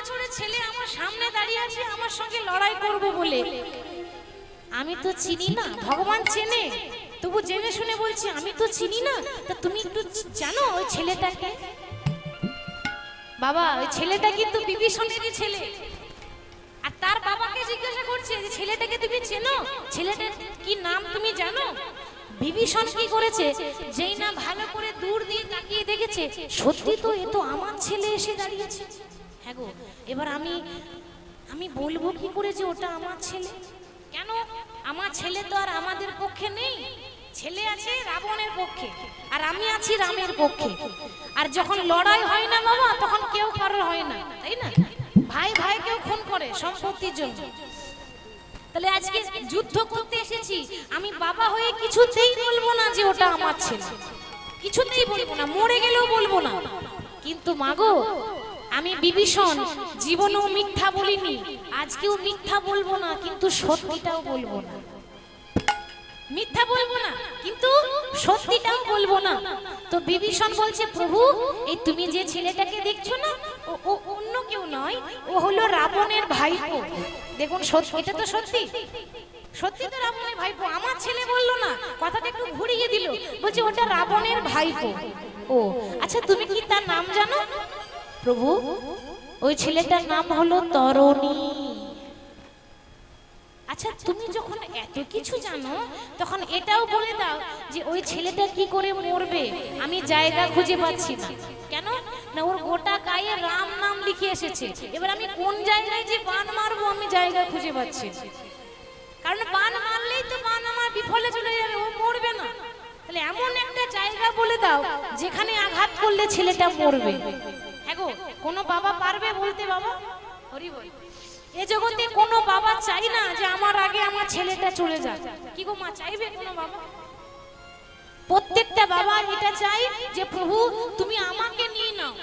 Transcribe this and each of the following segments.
বছরের ছেলে আমার সামনে দাঁড়িয়ে আছে আমার সঙ্গে লড়াই করবে বলে। আমি তো চিনি না, ভগবান চেনে, তবু জেনে শুনে বলছি আমি তো চিনি না। তা তুমি একটু জানো ওই ছেলেটাকে? বাবা ওই ছেলেটা কিন্তু বিভীষণেরই ছেলে। আর তার বাবাকে জিজ্ঞাসা করছে যে ছেলেটাকে তুমি চেনো, ছেলেটার কি নাম তুমি জানো? বিভীষণ কি করেছে, যেই না ভালো করে দূর দিয়ে তাকিয়ে দেখেছে সত্যি তো এ তো আমার ছেলে এসে দাঁড়িয়েছে। হ্যাঁ গো, এবার আমি বলবো কি করে যে ওটা আমার ছেলে? কেন, আমার ছেলে তো আর আমাদের পক্ষে নেই, ছেলে আছে রাবণের পক্ষে আর আমি আছি রামের পক্ষে। আর যখন লড়াই হয় না বাবা তখন কেউ কারোর হয় না, তাই না? ভাই ভাইকেও খুন করে সম্পত্তির জন্য। তাহলে আজকে যুদ্ধ করতে এসেছি, আমি বাবা হয়ে কিছুতেই বলবো না যে ওটা আমার ছেলে, কিছুতেই বলবো না, মরে গেলেও বলবো না। কিন্তু মাগো আমি বিভীষণ জীবনেও মিথ্যা বলিনি, আজকেও মিথ্যা বলবো না, কিন্তু সত্যিটাও বলবো না। মিথ্যা বলবো না কিন্তু সত্যিটাও বলবো না। তো বিভীষণ বলছে প্রভু এই তুমি যে ছেলেটাকে দেখছো না ও অন্য কেউ নয়, ও হলো রাবণের ভাইপো। দেখুন এটা তো সত্যি, সত্যি তো রাবণের ভাইপো। আমার ছেলে বললো না, কথাটা একটু ঘুরিয়ে দিল, বলছে ওটা রাবণের ভাইপো। ও আচ্ছা, তুমি কি তার নাম জানো? প্রভু ওই ছেলেটার নাম হলো তরণী। আচ্ছা তুমি যখন এত কিছু জানো তখন এটাও বলে দাও যে ওই ছেলেটা কি করে মরবে? আমি জায়গা খুঁজে পাচ্ছি না। কেন না, ওর গোটা গায়ে রাম নাম লিখে এসেছে। এবার আমি কোন জায়গায় যে বান মারবো আমি জায়গা খুঁজে পাচ্ছি, কারণ বান মারলেই তো বান আমার বিফলে চলে যাবে, ও মরবে না। তাহলে এমন একটা জায়গা বলে দাও যেখানে আঘাত করলে ছেলেটা মরবে। হ্যাঁ গো, কোনো বাবা পারবে বলতে? বাবা হরি বল, এ জগতে কোনো বাবা চাই না যে আমার আগে আমার ছেলেটা চলে যাক। কি গো মা, চাইবে কোনো বাবা? প্রত্যেকটা বাবা এটা চাই যে প্রভু তুমি আমাকে নিয়ে নাও,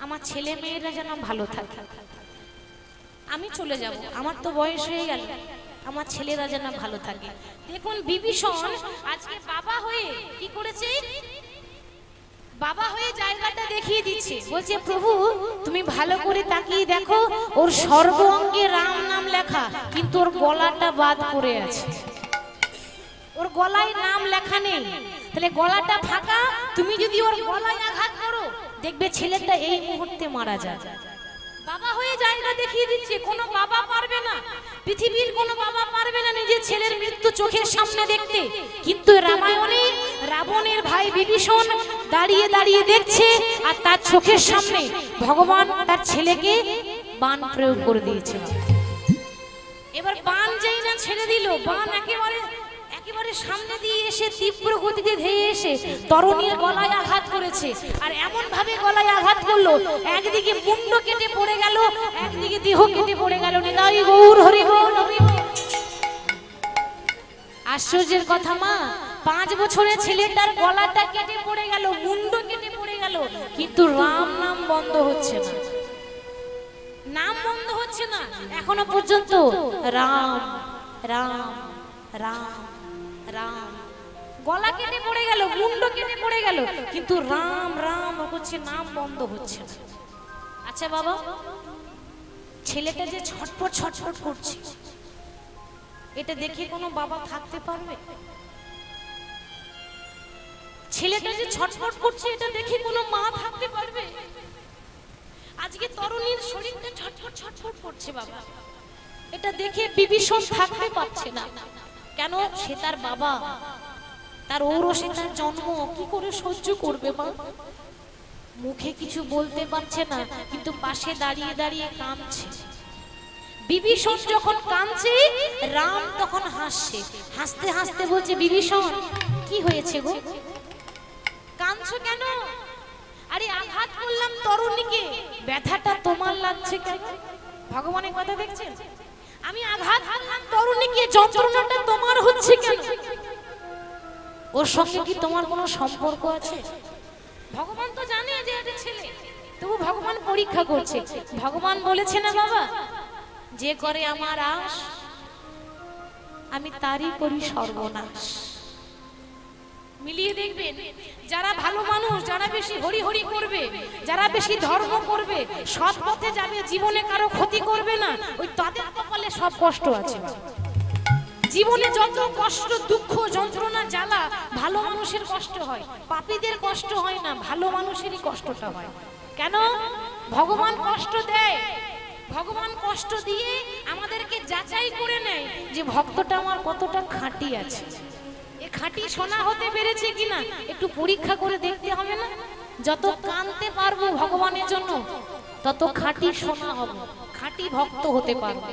আমার ছেলে মেয়েরা যেন ভালো থাকে, আমি চলে যাব, আমার তো বয়স হয়ে গেল, আমার ছেলেরা যেন ভালো থাকে। দেখুন বিভীষণ আজকে বাবা হয়ে কি করেছে, বাবা হয়ে জায়গাটা দেখিয়ে দিচ্ছে। বলছে প্রভু তুমি ভালো করে তাকিয়ে দেখো, ওর সর্ব অঙ্গে রাম নাম লেখা, কিন্তু ওর গলাটা বাদ পড়ে আছে, ওর গলায় নাম লেখা নেই। তাহলে গলাটা ফাঁকা, তুমি যদি ওর গলায় আঘাত করো দেখবে ছেলেটা এই মুহূর্তে মারা যায়। বাবা হয়ে জায়গা দেখিয়ে দিচ্ছে, কোনো বাবা পারবে না, পৃথিবীর কোনো বাবা পারবে না নিজের ছেলের মৃত্যু চোখের সামনে দেখতে। কিন্তু রামায়ণে রাবণের ভাই বিভীষণ দাঁড়িয়ে দাঁড়িয়ে দেখছে, আর তার চোখের সামনে ভগবান তার ছেলেকে বাণ প্রয়োগ করে দিয়েছে। এবার বাণ যেই না ছেড়ে দিল, বাণ একেবারে সামনে দিয়ে এসে তীব্র গতিতে ধেয়ে এসে তরুণীর গলায় আঘাত করেছে। আর এমন ভাবে গলায় আঘাত করলো, একদিকে মুন্ড কেটে পড়ে গেল, একদিকে দেহ কেটে পড়ে গেল। নিতাই গৌর হরি বল। আশ্চর্যের কথা মা, 5 বছরের ছেলেটার গলাটা কেটে পড়ে গেল, মুন্ড কেটে পড়ে গেল, কিন্তু রাম নাম বন্ধ হচ্ছে না, নাম বন্ধ হচ্ছে না এখনো পর্যন্ত। রাম রাম রাম রাম, গলা কেটে পড়ে গেল, মুন্ড কেটে পড়ে গেল, কিন্তু রাম রাম হচ্ছে, নাম বন্ধ হচ্ছে না। আচ্ছা বাবা, ছেলেটা যে ছটফট ছটফট করছে এটা দেখে কোনো বাবা থাকতে পারবে? ছেলেটা যে ছটফট করছে এটা দেখে কোনো মা থাকতে পারবে? আজকে তরুণীর শরীরটা ছটফট ছটফট করছে বাবা, এটা দেখে বিভীষণ থাকতে পারছে না। কেন? সে তার বাবা, তার ঔরসে তার জন্ম, কি করে সহ্য করবে মা? মুখে কিছু বলতে পারছে না, কিন্তু পাশে দাঁড়িয়ে দাঁড়িয়ে কাঁদছে। বিভীষণ যখন কাঁদছে রাম তখন হাসছে, হাসতে হাসতে বলছে বিভীষণ কি হয়েছে গো, কাঁদছো কেন? আরে আঘাত করলাম তরুণীকে, ব্যথাটা তোমার লাগছে কেন? ভগবানের কথা দেখছেন, আমি আঘাত করলাম তরুণীকে, যন্ত্রণাটা তোমার হচ্ছে কেন? ওর সঙ্গে কি তোমার কোনো সম্পর্ক আছে? ভগবান তো জানে যে এটা ছেলে, তবু ভগবান পরীক্ষা করছে। ভগবান বলেছে না বাবা, যে করে আমার আশ আমি তারই করি সর্বনাশ। মিলিয়ে দেখবেন, যারা ভালো মানুষ, যারা বেশি হরি হরি করবে, যারা বেশি ধর্ম করবে, সৎ পথে যাবে, জীবনে কারো ক্ষতি করবে না, ওই তাদের কপালে সব কষ্ট আছে। জীবনে যত কষ্ট, দুঃখ, যন্ত্রণা, জ্বালা ভালো মানুষের কষ্ট হয়, পাপীদের কষ্ট হয় না, ভালো মানুষেরই কষ্টটা হয়। কেন? ভগবান কষ্ট দেয়। ভগবান কষ্ট দিয়ে আমাদেরকে যাচাই করে নেয় যে ভক্তটা আমার কতটা খাঁটি আছে, এ খাঁটি সোনা হতে পেরেছে কিনা একটু পরীক্ষা করে দেখতে হবে না? যত কাঁদতে পারবো ভগবানের জন্য তত খাঁটি সোনা হব, খাঁটি ভক্ত হতে পারবো।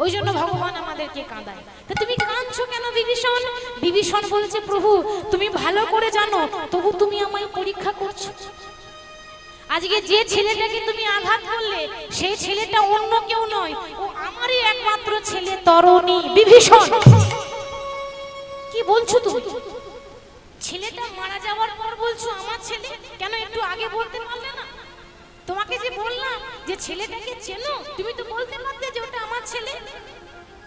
ওই জন্য ভগবান আমাদেরকে কাঁদায়। তো তুমি কাঁদছো কেন বিভীষণ? বিভীষণ বলছে, প্রভু তুমি ভালো করে জানো, তবু তুমি আমায় পরীক্ষা করছো। আজকে যে ছেলেটাকে তুমি আঘাত করলে, সেই ছেলেটা অন্য কেউ নয়, ও আমারই একমাত্র ছেলে তরণী। বিভীষণ কি বলছো তুমি? ছেলেটা মারা যাওয়ার পর বলছো আমার ছেলে? কেন একটু আগে বলতে পারলে না? তোমাকে যে বললাম যে ছেলেটাকে চেনো, তুমি তো বলতে পারতে যে ওটা আমার ছেলে।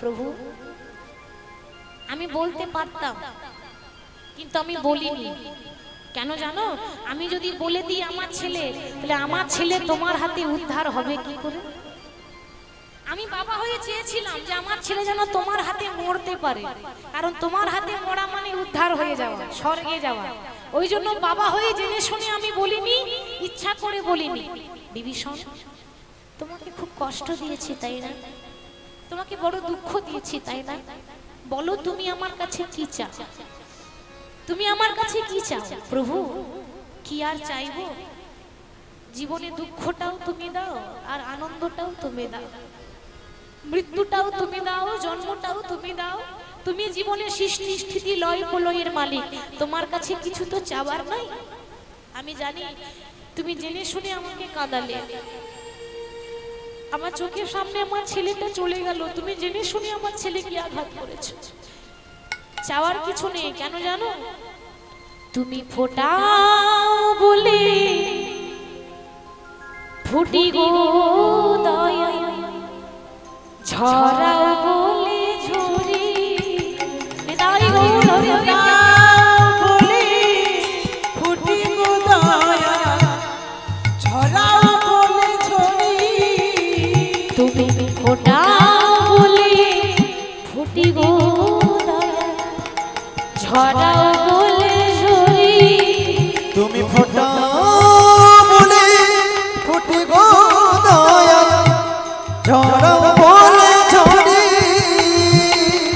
প্রভু আমি বলতে পারতাম, কিন্তু আমি বলিনি। কেন জানো? আমি যদি বলে দিই আমার ছেলে, তাহলে আমার ছেলে তোমার হাতে উদ্ধার হবে কি করে? আমি বাবা হয়ে চেয়েছিলাম যে আমার ছেলে যেন তোমার হাতে মরতে পারে, কারণ তোমার হাতে মরা মানে উদ্ধার হয়ে যাওয়া, স্বর্গে যাওয়া। ওই জন্য বাবা হয়ে জেনে শুনে আমি বলিনি, ইচ্ছা করে বলিনি। বিভীষণ তোমাকে খুব কষ্ট দিয়েছি তাই না? তোমাকে বড় দুঃখ দিয়েছি তাই না? বলো তুমি আমার কাছে কি চাও? তুমি আমার কাছে কি চাও? প্রভু কি আর চাইবো? জীবনে দুঃখটাও তুমি দাও, আর আনন্দটাও তুমি দাও, মৃত্যুটাও তুমি দাও, জন্মটাও তুমি দাও। তুমি জীবনে সৃষ্টি স্থিতি লয় প্রলয়ের মালিক, তোমার কাছে কিছু তো চাওয়ার নাই। আমি জানি তুমি জেনে শুনে আমাকে কাঁদালে, আমার চোখের সামনে আমার ছেলেটা চলে গেল, তুমি জেনে শুনে আমার ছেলেকে আঘাত করেছো। চাওয়ার কিছু নেই, কেন জানো? তুমি ফোটাও বলে ফুটি গো দয়া, ঝরাও বলে ঝরি, নিতাই গো ফোটাও বলে ফুটি গো দয়া, ঝরাও বলে ঝরি। তুমি ফোটাও বলে ফুটি গো দয়া, ঝরাও বলে ঝরি। তুমি ফোটাও বলে ফুটি গো দয়া, ঝরাও বলে ঝরি।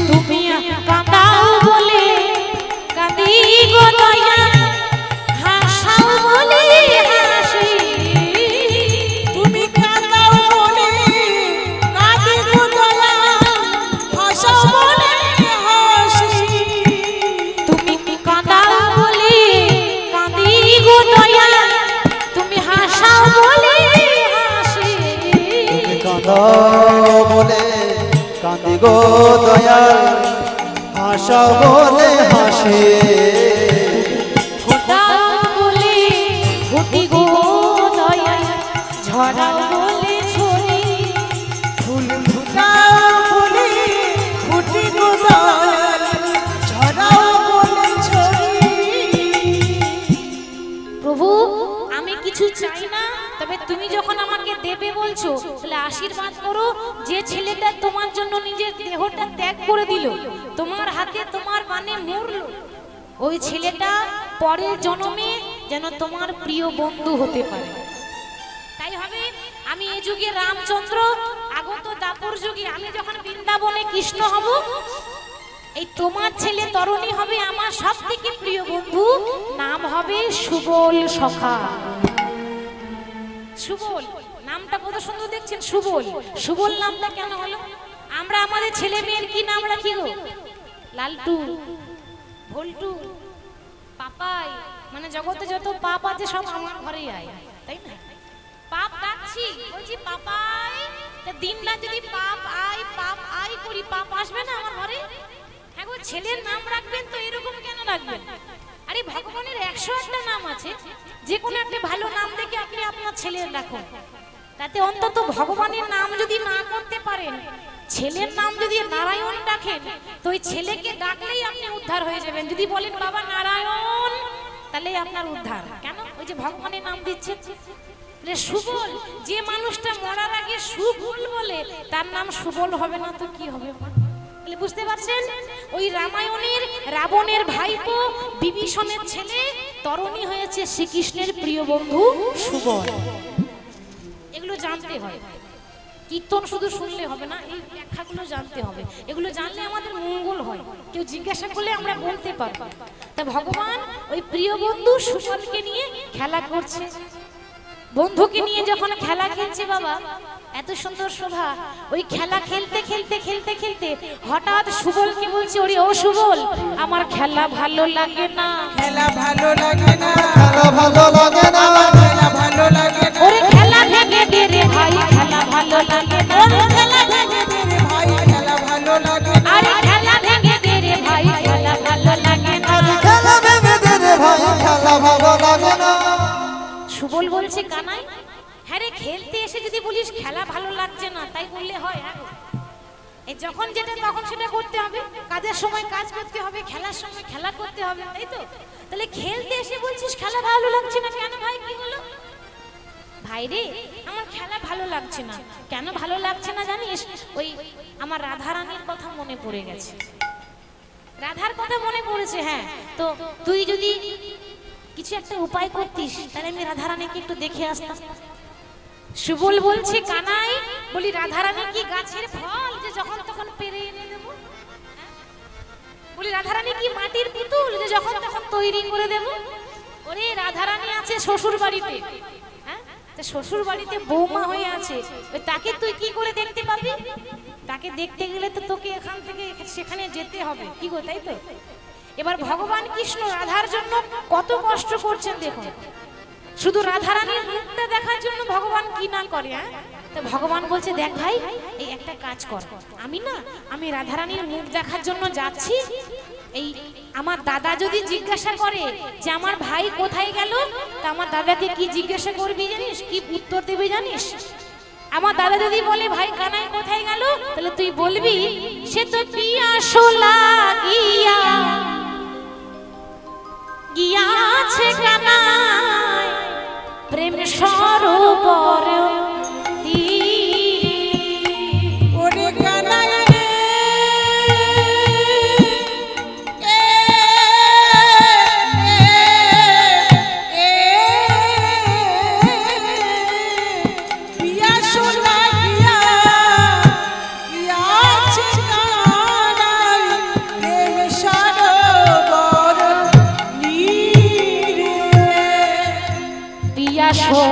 তুমি কাঁদাও বলে কাঁদি গো দয়া, হাসাও বলে হাসি। তুমি কাঁদাও বলে কাঁদি গো দয়া, হাসাও বলে হাসি। তুমি কাঁদাও বলে কাঁদি গো দয়া, তুমি হাসাও বলে হাসি। তুমি কাঁদাও বলে কাঁদি গো দয়া, হাসাও বলে হাসি। ফোটাও বলে ফুটি গো দয়া, ঝরাও বলে ঝরি। ফুল ফুটাও বলে ফুটি গো দয়া, ঝরাও বলে ঝরি। প্রভু আমি কিছু চাই না, তবে তুমি যখন আমাকে দেবে বলছো, তাহলে আশীর্বাদ করো যে ছেলেটা তোমার জন্য নিজের দেহটা ত্যাগ করে দিল, তোমার হাতে তোমার বানে মরল, ওই ছেলেটা পরের জন্মে যেন তোমার প্রিয় বন্ধু হতে পারে। তাই হবে আমি এই যুগে রামচন্দ্র, আগত দাপর যুগে আমি যখন বৃন্দাবনে কৃষ্ণ হব, এই তোমার ছেলে তরুণী হবে আমার সব থেকে প্রিয় বন্ধু, নাম হবে সুবল সখা। সুবল নামটা কত সুন্দর দেখছেন, সুবল। সুবল নামটা কেন হলো? আমরা আমাদের ছেলে মেয়ের কি নাম রাখি গো? লালটু, ভোল্টু, পাপাই, মানে জগতে যত পাপ আছে সব আমার ঘরেই আয়, তাই না? পাপ ডাকছি, বলছি পাপাই, তা দিন রাত যদি পাপ আই করি, পাপ আসবে না আমার ঘরে? হ্যাঁ গো, ছেলের নাম রাখবেন তো এরকম কেন রাখবেন? আরে ভগবানের 101টা নাম আছে, যে কোনো একটা ভালো নাম দেখে আপনি আপনার ছেলের রাখুন। তাতে অন্তত ভগবানের নাম যদি না করতে পারেন, ছেলের নাম যদি নারায়ণ ডাকেন, তো ওই ছেলেকে ডাকলেই আপনি উদ্ধার হয়ে যাবেন। যদি বলেন বাবা নারায়ণ, তাহলে আপনার উদ্ধার। কেন? ওই যে ভগবানের নাম দিচ্ছে সুবল, যে মানুষটা মরার আগে সুবল বলে তার নাম সুবল হবে না তো কি হবে? বুঝতে পারছেন? ওই রামায়ণের রাবণের ভাইপো বিভীষণের ছেলে তরণী হয়েছে শ্রীকৃষ্ণের প্রিয় বন্ধু সুবল। এগুলো জানতে হয়। কীর্তন শুধু শুনলে হবে না, এই ব্যাখ্যাগুলো জানতে হবে। এগুলো জানলে আমাদের মঙ্গল হয়, কেউ জিজ্ঞাসা করলে আমরা বলতে পারবো। তা ভগবান ওই প্রিয় বন্ধু সুবলকে নিয়ে খেলা করছে। বন্ধুকে নিয়ে যখন খেলা খেলছে বাবা, এত সুন্দর শোভা, ওই খেলা খেলতে খেলতে খেলতে খেলতে হঠাৎ সুবলকে বলছে, ওরে ও সুবল, আমার খেলা ভালো লাগে না, খেলা ভালো লাগে না, খেলা ভালো লাগে না, খেলা ভালো লাগে না, ওরে খেলা ভেঙে দে রে ভাই, খেলা ভালো লাগে না, খেলা ভেঙে দে রে ভাই, খেলা ভালো লাগে না, আরে খেলা ভেঙে দে রে ভাই, খেলা ভালো লাগে না, খেলা ভেঙে দে রে ভাই, খেলা ভালো লাগে না। সুবল বলছে, কানাই, হ্যাঁ রে, খেলতে এসে যদি বলিস খেলা ভালো লাগছে না, তাই বললে হয়? এই যখন যেটা তখন সেটা করতে হবে, কাজের সময় কাজ করতে হবে, খেলার সময় খেলা করতে হবে, তাই তো? তাহলে খেলতে এসে বলছিস খেলা ভালো লাগছে না কেন ভাই? কি হলো ভাই রে? আমার খেলা ভালো লাগছে না। কেন ভালো লাগছে না জানিস? ওই আমার রাধারানীর কথা মনে পড়ে গেছে। রাধার কথা মনে পড়েছে। হ্যাঁ, তো তুই যদি কিছু একটা উপায় করতিস তাহলে আমি রাধারানীকে একটু দেখে আসতাম। সুবল বলছে, কানাই, বলি রাধারানী কি গাছের ফল যে যখন তখন পেরে এনে দেবো? বলি রাধারানী কি মাটির পুতুল যে যখন তখন তৈরি করে দেবো? ওরে রাধারানী আছে শ্বশুর বাড়িতে, হ্যাঁ, শ্বশুর বাড়িতে বৌমা হয়ে আছে, তাকে তুই কি করে দেখতে পাবি? তাকে দেখতে গেলে তো তোকে এখান থেকে সেখানে যেতে হবে, কি গো, তাই তো? এবার ভগবান কৃষ্ণ রাধার জন্য কত কষ্ট করছেন দেখুন। শুধু রাধারানীর মুখটা দেখার জন্য ভগবান কি না করে। হ্যাঁ, তো ভগবান বলছে, দেখ ভাই, এই একটা কাজ কর, আমি রাধারানীর মুখ দেখার জন্য যাচ্ছি। এই আমার দাদা যদি জিজ্ঞাসা করে যে আমার ভাই কোথায় গেল, তা আমার দাদাকে কি জিজ্ঞাসা করবি জানিস? কি উত্তর দেবে জানিস? আমার দাদা যদি বলে ভাই কানাই কোথায় গেল, তাহলে তুই বলবি, সে তো পিয়াসো লাগিয়া গিয়াছে কানাই প্রেম সরোবর তীরে। ওরে কানাই রে, পিয়াসো লাগিয়া গিয়াছে কানাই প্রেম সরোবর তীরে। পিয়াসো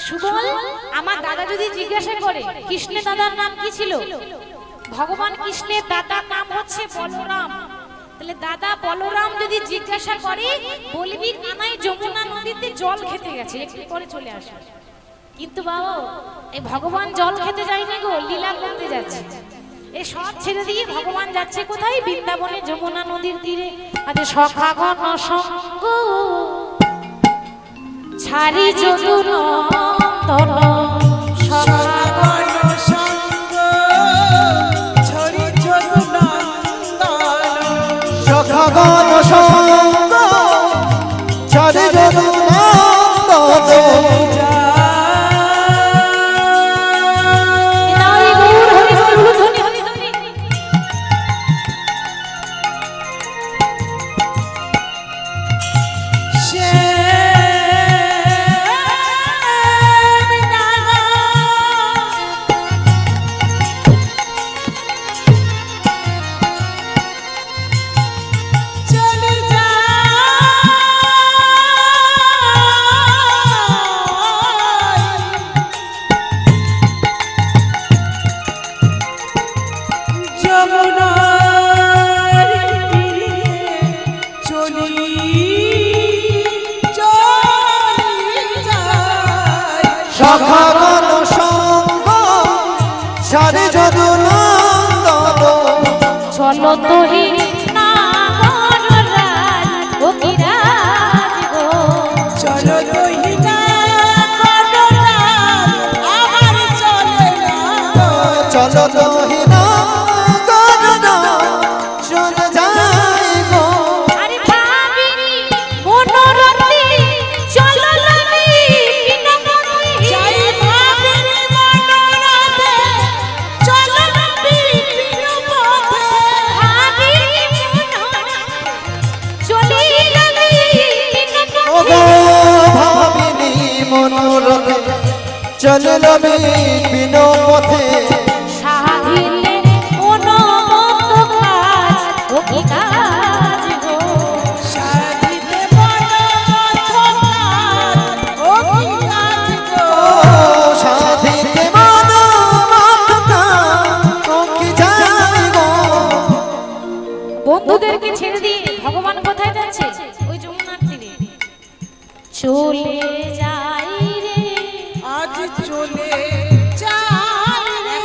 সুবল আমার দাদা যদি জিজ্ঞাসা করে কৃষ্ণের দাদার নাম কি ছিল, ভগবান কৃষ্ণের দাদার নাম হচ্ছে বলরাম। তাহলে দাদা বলরাম যদি জিজ্ঞাসা করে বলবি কানাই যমুনা নদীতে জল খেতে গেছে, একটু পরে চলে আসে। কিন্তু বাবা এই ভগবান জল খেতে যায় না গো, লীলা করতে যাচ্ছে। এই সব ছেড়ে দিয়ে ভগবান যাচ্ছে কোথায়? বৃন্দাবনে যমুনা নদীর তীরে। আরে সখাগণ সঙ্গ ছাড়ি যদুনন্দন, সখাগণ সঙ্গ ছাড়ি যদুনন্দন, সখাগণ সঙ্গ ছাড়ি যদুনন্দন। সখাগণ সঙ্গ ছাড়ি যদুনন্দন। চলো তো হে নাগর রাজ ও কি রাজ গো, চলো দহিনা কররাজ আমার চলে না, চলো দহিনা করনা চলে যাই গো। আরে ভাবিনি মনোরথে চলো লবি বিনমতি, যাই ভাবিনি মনোরথে চলো নবী বিনুপথে, ভাবিনি মনোরথে চলি লবি বিনমতি। ওগো ভাবিনি মনোরথে চলল বিপিন পথে। সাধিলে মনোমত কাজ ও কি কাজ গো, সাধিতে মনোরথ কাজ ও কি কাজ গো, ও সাধিতে মনোমত ও কি যাই গো। বন্ধুদেরকে ছেড়ে দিয়ে ভগবান কোথায় যাচ্ছে? ওই যমুনার তীরে। চলে যাই রে আজ চলে যাই রে,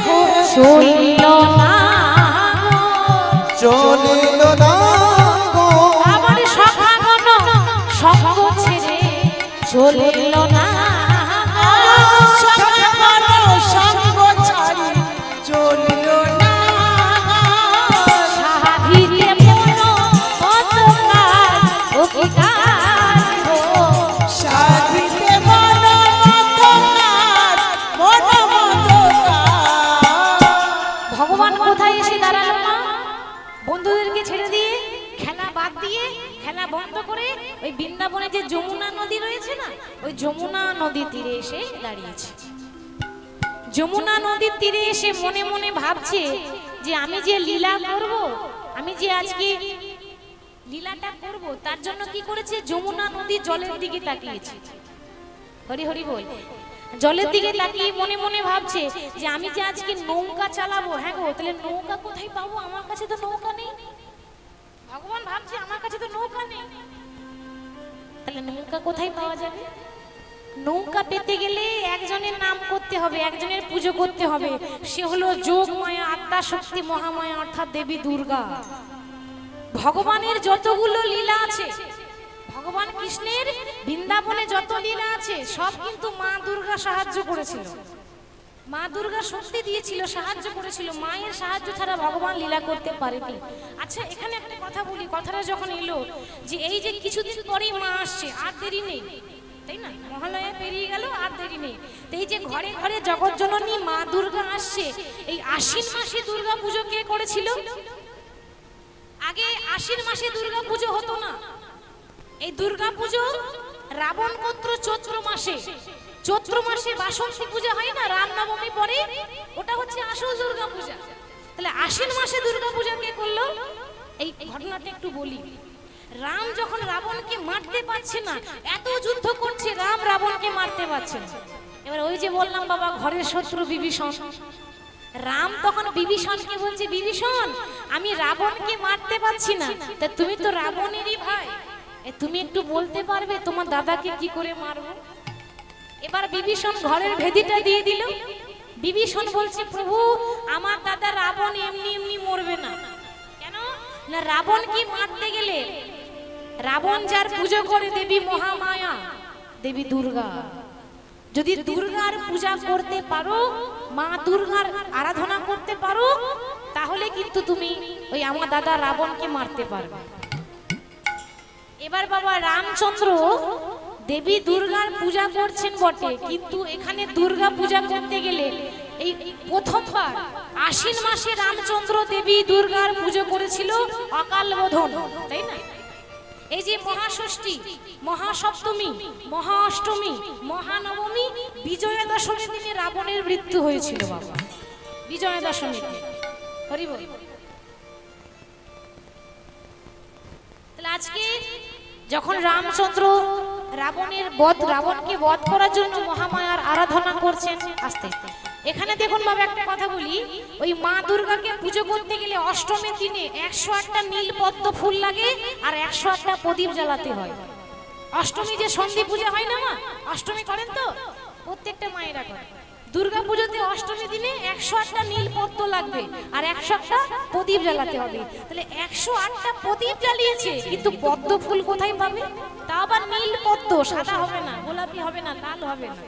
চলিল না চলিল না গো আমার সখাগণ সঙ্গ ছেড়ে, চলিল না সখাগণ সঙ্গ ছাড়ি চলিল না, সাধিতে মনোমত কাজ ও কি কাজ গো, সাধিতে মনোমত কাজ মনোমত কাজ। ভগবান কোথায় এসে দাঁড়ালো না? বন্ধুদেরকে ছেড়ে দিয়ে খেলা বাদ দিয়ে খেলা বন্ধ করে ওই বৃন্দাবনে যে যমুনা নদী রয়েছে না, ওই যমুনা নদীর তীরে এসে দাঁড়িয়েছে। যমুনা নদীর তীরে এসে মনে মনে ভাবছে যে আমি যে লীলা করব, আমি যে আজকে লীলাটা করব, তার জন্য কি করেছে? যমুনা নদীর জলের দিকে তাকিয়েছে। হরি হরি বল। জলের দিকে তাকিয়ে মনে মনে ভাবছে যে আমি যে আজকে নৌকা চালাবো। হ্যাঁ গো, তাহলে নৌকা কোথায় পাবো? আমার কাছে তো নৌকা নেই। ভগবান ভাবছে আমার কাছে তো নৌকা নেই, তাহলে নৌকা কোথায় পাওয়া যাবে? নৌকা পেতে গেলে একজনের নাম করতে হবে, একজনের পুজো করতে হবে। সে হলো যোগমায়া, আত্মা শক্তি মহামায়া, অর্থাৎ দেবী দুর্গা। ভগবানের যতগুলো লীলা আছে, ভগবান কৃষ্ণের বৃন্দাবনে যত লীলা আছে, সব কিন্তু মা দুর্গা সাহায্য করেছিল। মা দুর্গা শক্তি দিয়েছিল, সাহায্য করেছিল। মায়ের সাহায্য ছাড়া ভগবান লীলা করতে পারেনি। আচ্ছা, এখানে একটা কথা বলি। কথাটা যখন এলো যে এই যে কিছুদিন পরেই মা আসছে, আর দেরি নেই, তাই না? মহালয়া পেরিয়ে গেল, আর দেরি নেই। তো এই যে ঘরে ঘরে জগৎ জননী মা দুর্গা আসছে, এই আশ্বিন মাসে দুর্গা পুজো কে করেছিল? আগে আশ্বিন মাসে দুর্গা পুজো হতো না। এই দুর্গা পুজো রাবণ গোত্র চৈত্র মাসে, চৈত্র মাসে বাসন্তী পূজা হয় না, রামনবমী পরে, ওটা হচ্ছে আসল দুর্গা পূজা। তাহলে আশ্বিন মাসে দুর্গা পূজা কে করলো? এই ঘটনাটা একটু বলি। রাম যখন রাবণকে মারতে পারছে না, এত যুদ্ধ করছে, রাম রাবণকে মারতে পারছে না। এবার ওই যে বললাম বাবা ঘরের শত্রু বিভীষণ, রাম তখন বিভীষণকে বলছে, বিভীষণ আমি রাবণকে মারতে পারছি না, তা তুমি তো রাবণেরই ভাই, তুমি একটু বলতে পারবে তোমার দাদাকে কি করে মারবো? এবার বিভীষণ ঘরের ভেদিটা দিয়ে দিল। বিভীষণ বলছে, প্রভু আমার দাদা রাবণ এমনি এমনি মরবে না। কেন না, রাবণ কি মারতে গেলে রাবণ যার পুজো করে দেবী মহামায়া, দেবী দুর্গা, যদি দুর্গার পূজা করতে পারো, মা দুর্গার আরাধনা করতে পারো, তাহলে কিন্তু তুমি ওই আমার দাদা রাবণকে মারতে পারবে। এবার বাবা রামচন্দ্র দেবী দুর্গার পূজা করছেন বটে, কিন্তু এখানে দুর্গা পূজা করতে গেলে এই প্রথমবার আশ্বিন মাসে রামচন্দ্র দেবী দুর্গার পুজো করেছিল অকাল বোধন, তাই না? এই যে মহাষষ্ঠী, মহাসপ্তমী, মহাঅষ্টমী, মহানবমী, বিজয়া দশমীর দিনে রাবণের মৃত্যু হয়েছিল বাবা, বিজয়া দশমীতে। হরি বল। তাহলে আজকে যখন রামচন্দ্র রাবণকে বধ করার জন্য মহামায়ার আরাধনা করছেন, আস্তে এখানে দেখুন বাবা একটা কথা বলি, ওই মা দুর্গাকে পুজো করতে গেলে অষ্টমীর দিনে 108টা নীল পদ্ম ফুল লাগে আর 108টা প্রদীপ জ্বালাতে হয়। অষ্টমী যে সন্ধি পূজা হয় না মা, অষ্টমী করেন তো প্রত্যেকটা মায়েরা করে। দুর্গা পুজোতে অষ্টমী দিনে 108টা নীল পদ্ম লাগবে আর 108টা প্রদীপ জ্বালাতে হবে। তাহলে 108টা প্রদীপ জ্বালিয়েছে, কিন্তু পদ্ম ফুল কোথায় পাবে? তা আবার নীল পদ্ম, সাদা হবে না, গোলাপি হবে না, লাল হবে না।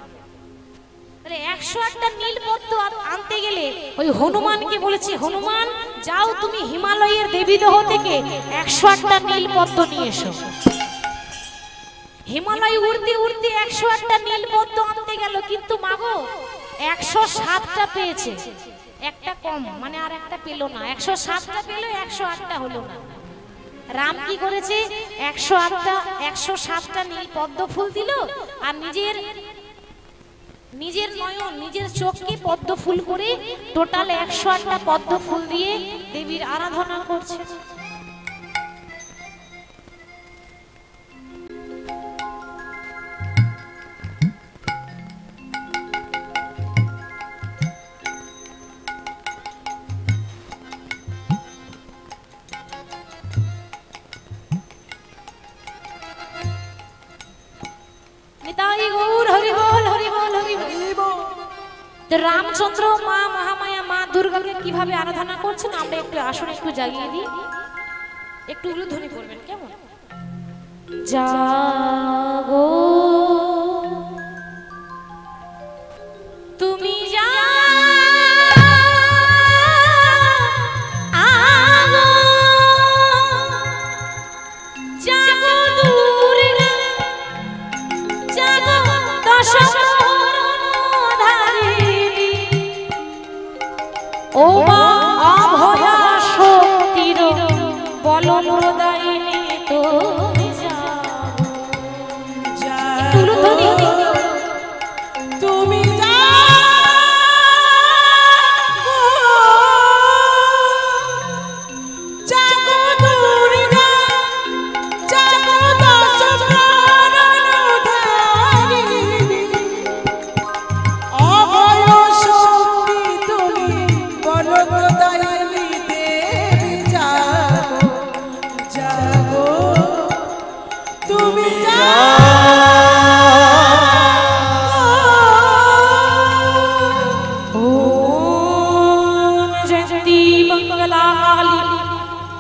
তাহলে 108টা নীল পদ্ম আনতে গেলে ওই হনুমানকে বলেছে, হনুমান যাও তুমি হিমালয়ের দেবীদহ থেকে 108টা নীল পদ্ম নিয়ে এসো। হিমালয় উড়তে উড়তে 108টা নীল পদ্ম আনতে গেল, কিন্তু মাগো 107টা পেয়েছে, একটা কম, মানে আর একটা পেল না। 107টা পেল, 108টা হলো না। রাম কি করেছে, 107টা নীল পদ্ম ফুল দিল আর নিজের নয়ন, নিজের চোখকে পদ্ম ফুল করে টোটাল 108টা পদ্ম ফুল দিয়ে দেবীর আরাধনা করছে। রামচন্দ্র মা মহামায়া মা দুর্গাকে কিভাবে আরাধনা করছেন আমরা একটু আসুন একটু জাগিয়ে দিই, একটু উলুধ্বনি করবেন কেমন? জাগো তুমি জাগো দুর্গা, জাগো ও মা অভয়া শক্তির বলদায়িনী তুমি তুমি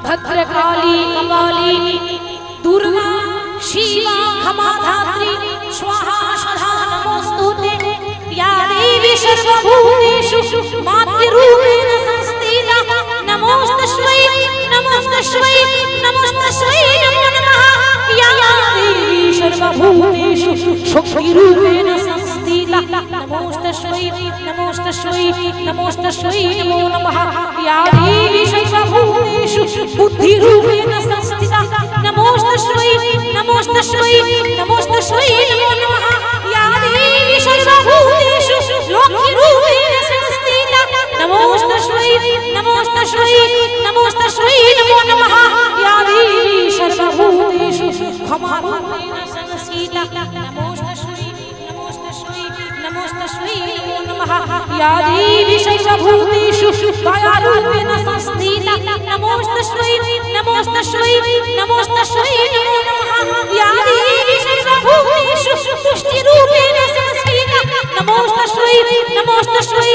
भद्रकाली कपालिनी दुर्गा शिवा क्षमा धात्री स्वाहा सदा नमोस्तुते या देवी सर्वभूतेषु मातृरूपेण संस्थिता नमोस्तस्मै नमोस्तस्मै नमोस्तस्मै नमो नमः या देवी सर्वभूतेषु शक्तिरूपेण संस्थिता नमोस्तस्मै नमोस्तस्मै नमोस्तस्मै नमो नमः या देवी सर्वभूतेषु बुद्धिरूपेण संस्थिता नमोस्तस्मै नमोस्तस्मै नमोस्तस्मै नमो नमः या देवी सर्वभूतेषु लक्ष्मीरूपेण संस्थिता नमोस्तस्मै नमोस्तस्मै नमोस्तस्मै नमो नमः या देवी सर्वभूतेषु क्षमारूपेण संस्थिता नमोस्तस्मै नमोस्तस्मै नमोस्तस्मै नमोस्तस्मै नमो नमः या देवी सर्वभूतेषु दयारूपेण संस्थिता नमोस्तस्मै नमोस्तस्मै नमोस्तस्मै नमो नमः या देवी सर्वभूतेषु तुष्टिरूपेण संस्थिता नमोस्तस्मै नमोस्तस्मै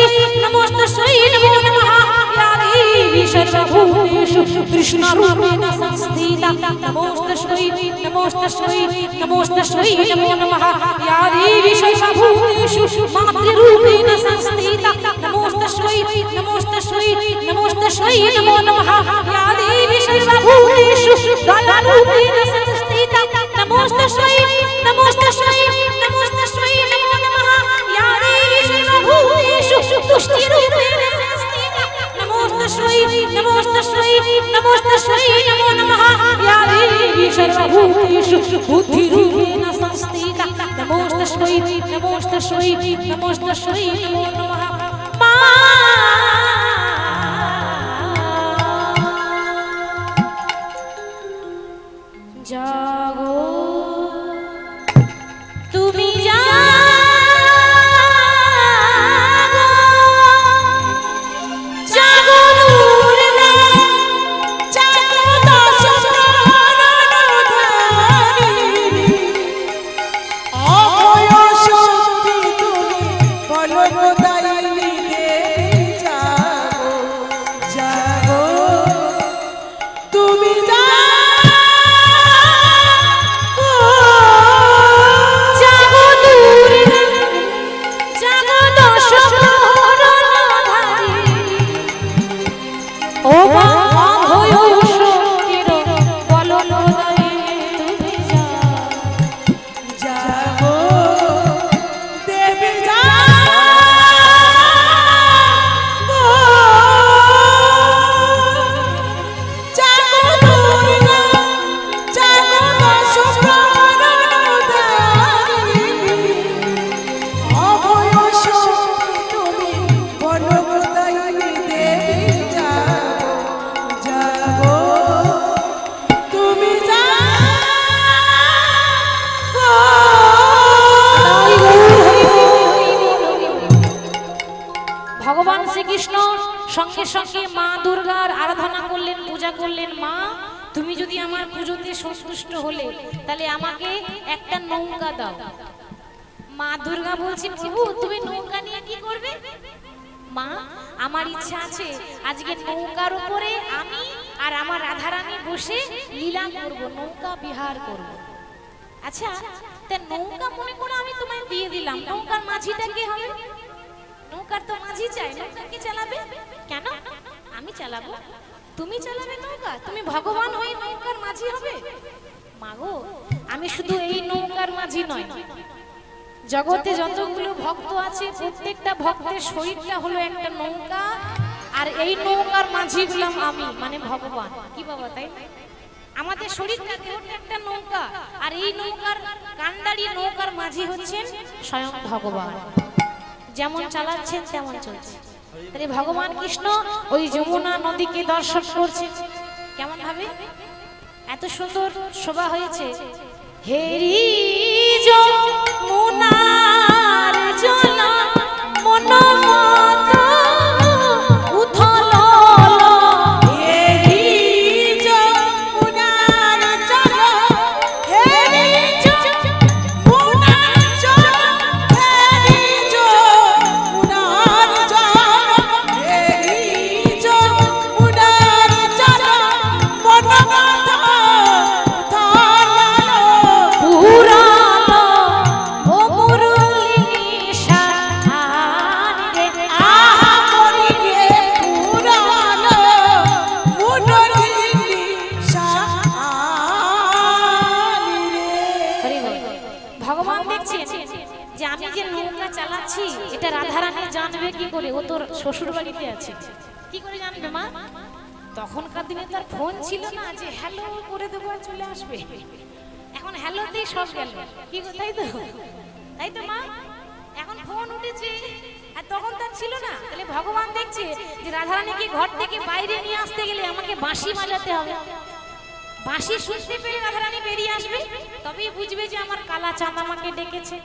नमोस्तस्मै नमो नमः या देवी सर्वभूतेषु कृष्णरूपेण संस्थिता नमोस्तस्मै नमोस्तस्मै नमोस्तस्मै नमो नमः या देवी सर्वभूतेषु मातृरूपेण संस्थिता नमोस्तस्मै नमोस्तस्मै नमोस्तस्मै नमो नमः या देवी सर्वभूतेषु दयारूपेण संस्थिता नमोस्तस्मै नमोस्तस्मै नमोस्तस्मै नमो नमः या देवी सर्वभूतेषु तुष्टिरूपेण संस्थिता नमोस्तस्मै नमोस्तस्मै नमोस्तस्मै नमो नमः या देवी सर्वभूतेषु बुद्धिरूपेण संस्थिता नमोस्तस्मै नमोस्तस्मै नमोस्तस्मै नमो नमः जागो তুমি জাগো দুর্গা জাগো দশ প্রাণধারিণী অভয় শক্তি তুমি বলদায়িনী দেবী জাগো জাগো তুমি জাগো দুর্গা জাগো দশ প্রাণধারিণী ও অভয় শক্তির বলদায়িনী তুমি জাগো দেবী জাগো জাগো দুর্গা জাগো দশ প্রাণধারিণী অভয় শক্তি তুমি বলদায়িনী দেবী জাগো জাগো তুমি ভগবান শ্রীকৃষ্ণ সঙ্গে সঙ্গে মা দুর্গার আরাধনা করলেন পূজা করলেন মা তুমি যদি আমার পুজোতে সন্তুষ্ট হলে তাহলে আমাকে একটা নৌকা দাও মা দুর্গা বলছে প্রভু তুমি নৌকা নিয়ে কি করবে মা আমার ইচ্ছা আছে আজকে নৌকার উপরে আমি আর আমার রাধারানী বসে লীলা করব নৌকা বিহার করব আচ্ছা তা নৌকা মনে করে আমি তোমায় দিয়ে দিলাম নৌকার মাঝিটা কে হবে নৌকার তো মাঝি চাই নৌকা কে চালাবে কেন আমি চালাবো তুমি চালাবে নৌকা তুমি ভগবান হয়ে নৌকার মাঝি হবে মাগো আমি শুধু এই নৌকার মাঝি নয় জগতে যতগুলো ভক্ত আছে প্রত্যেকটা ভক্তের শরীরটা হলো একটা নৌকা আর এই নৌকার মাঝি হলাম আমি মানে ভগবান কি বাবা তাই আমাদের শরীরটা দেহটা একটা নৌকা আর এই নৌকার কান্ডারি নৌকার মাঝি হচ্ছেন স্বয়ং ভগবান যেমন চালাচ্ছেন তেমন চলছে তাহলে ভগবান কৃষ্ণ ওই যমুনা নদীকে দর্শন করছেন কেমন ভাবে এত সুন্দর শোভা হয়েছে হেরি যমুনার জল মনমত উথল হেরি যমুনার জল হেরি যমুনার জল হেরি যমুনার জল হেরি যমুনার জল মনমত পুরানো ও মুরলী শান রে আমরি রে পুরানো মুরলী শানি রে ভগবান দেখছেন যে আমি যে নৌকা চালাচ্ছি এটা রাধারানী জানবে কি করে ও তোর শ্বশুর বাড়িতে আছে কি করে জানবে মা তখনকার দিনে তার ফোন ছিল না যে হ্যালো করে দেবো আর চলে আসবে এখন হ্যালোতেই সব গেল কি গো, তাই তো মা এখন ফোন উঠেছে আর তখন তার ছিল না তাহলে ভগবান দেখছে যে রাধারানীকে ঘর থেকে বাইরে নিয়ে আসতে গেলে আমাকে বাঁশি বাজাতে হবে বাঁশি শুনতে পেরে রাধারানী বেরিয়ে আসবে তবেই বুঝবে যে আমার কালা চাঁদ আমাকে ডেকেছে,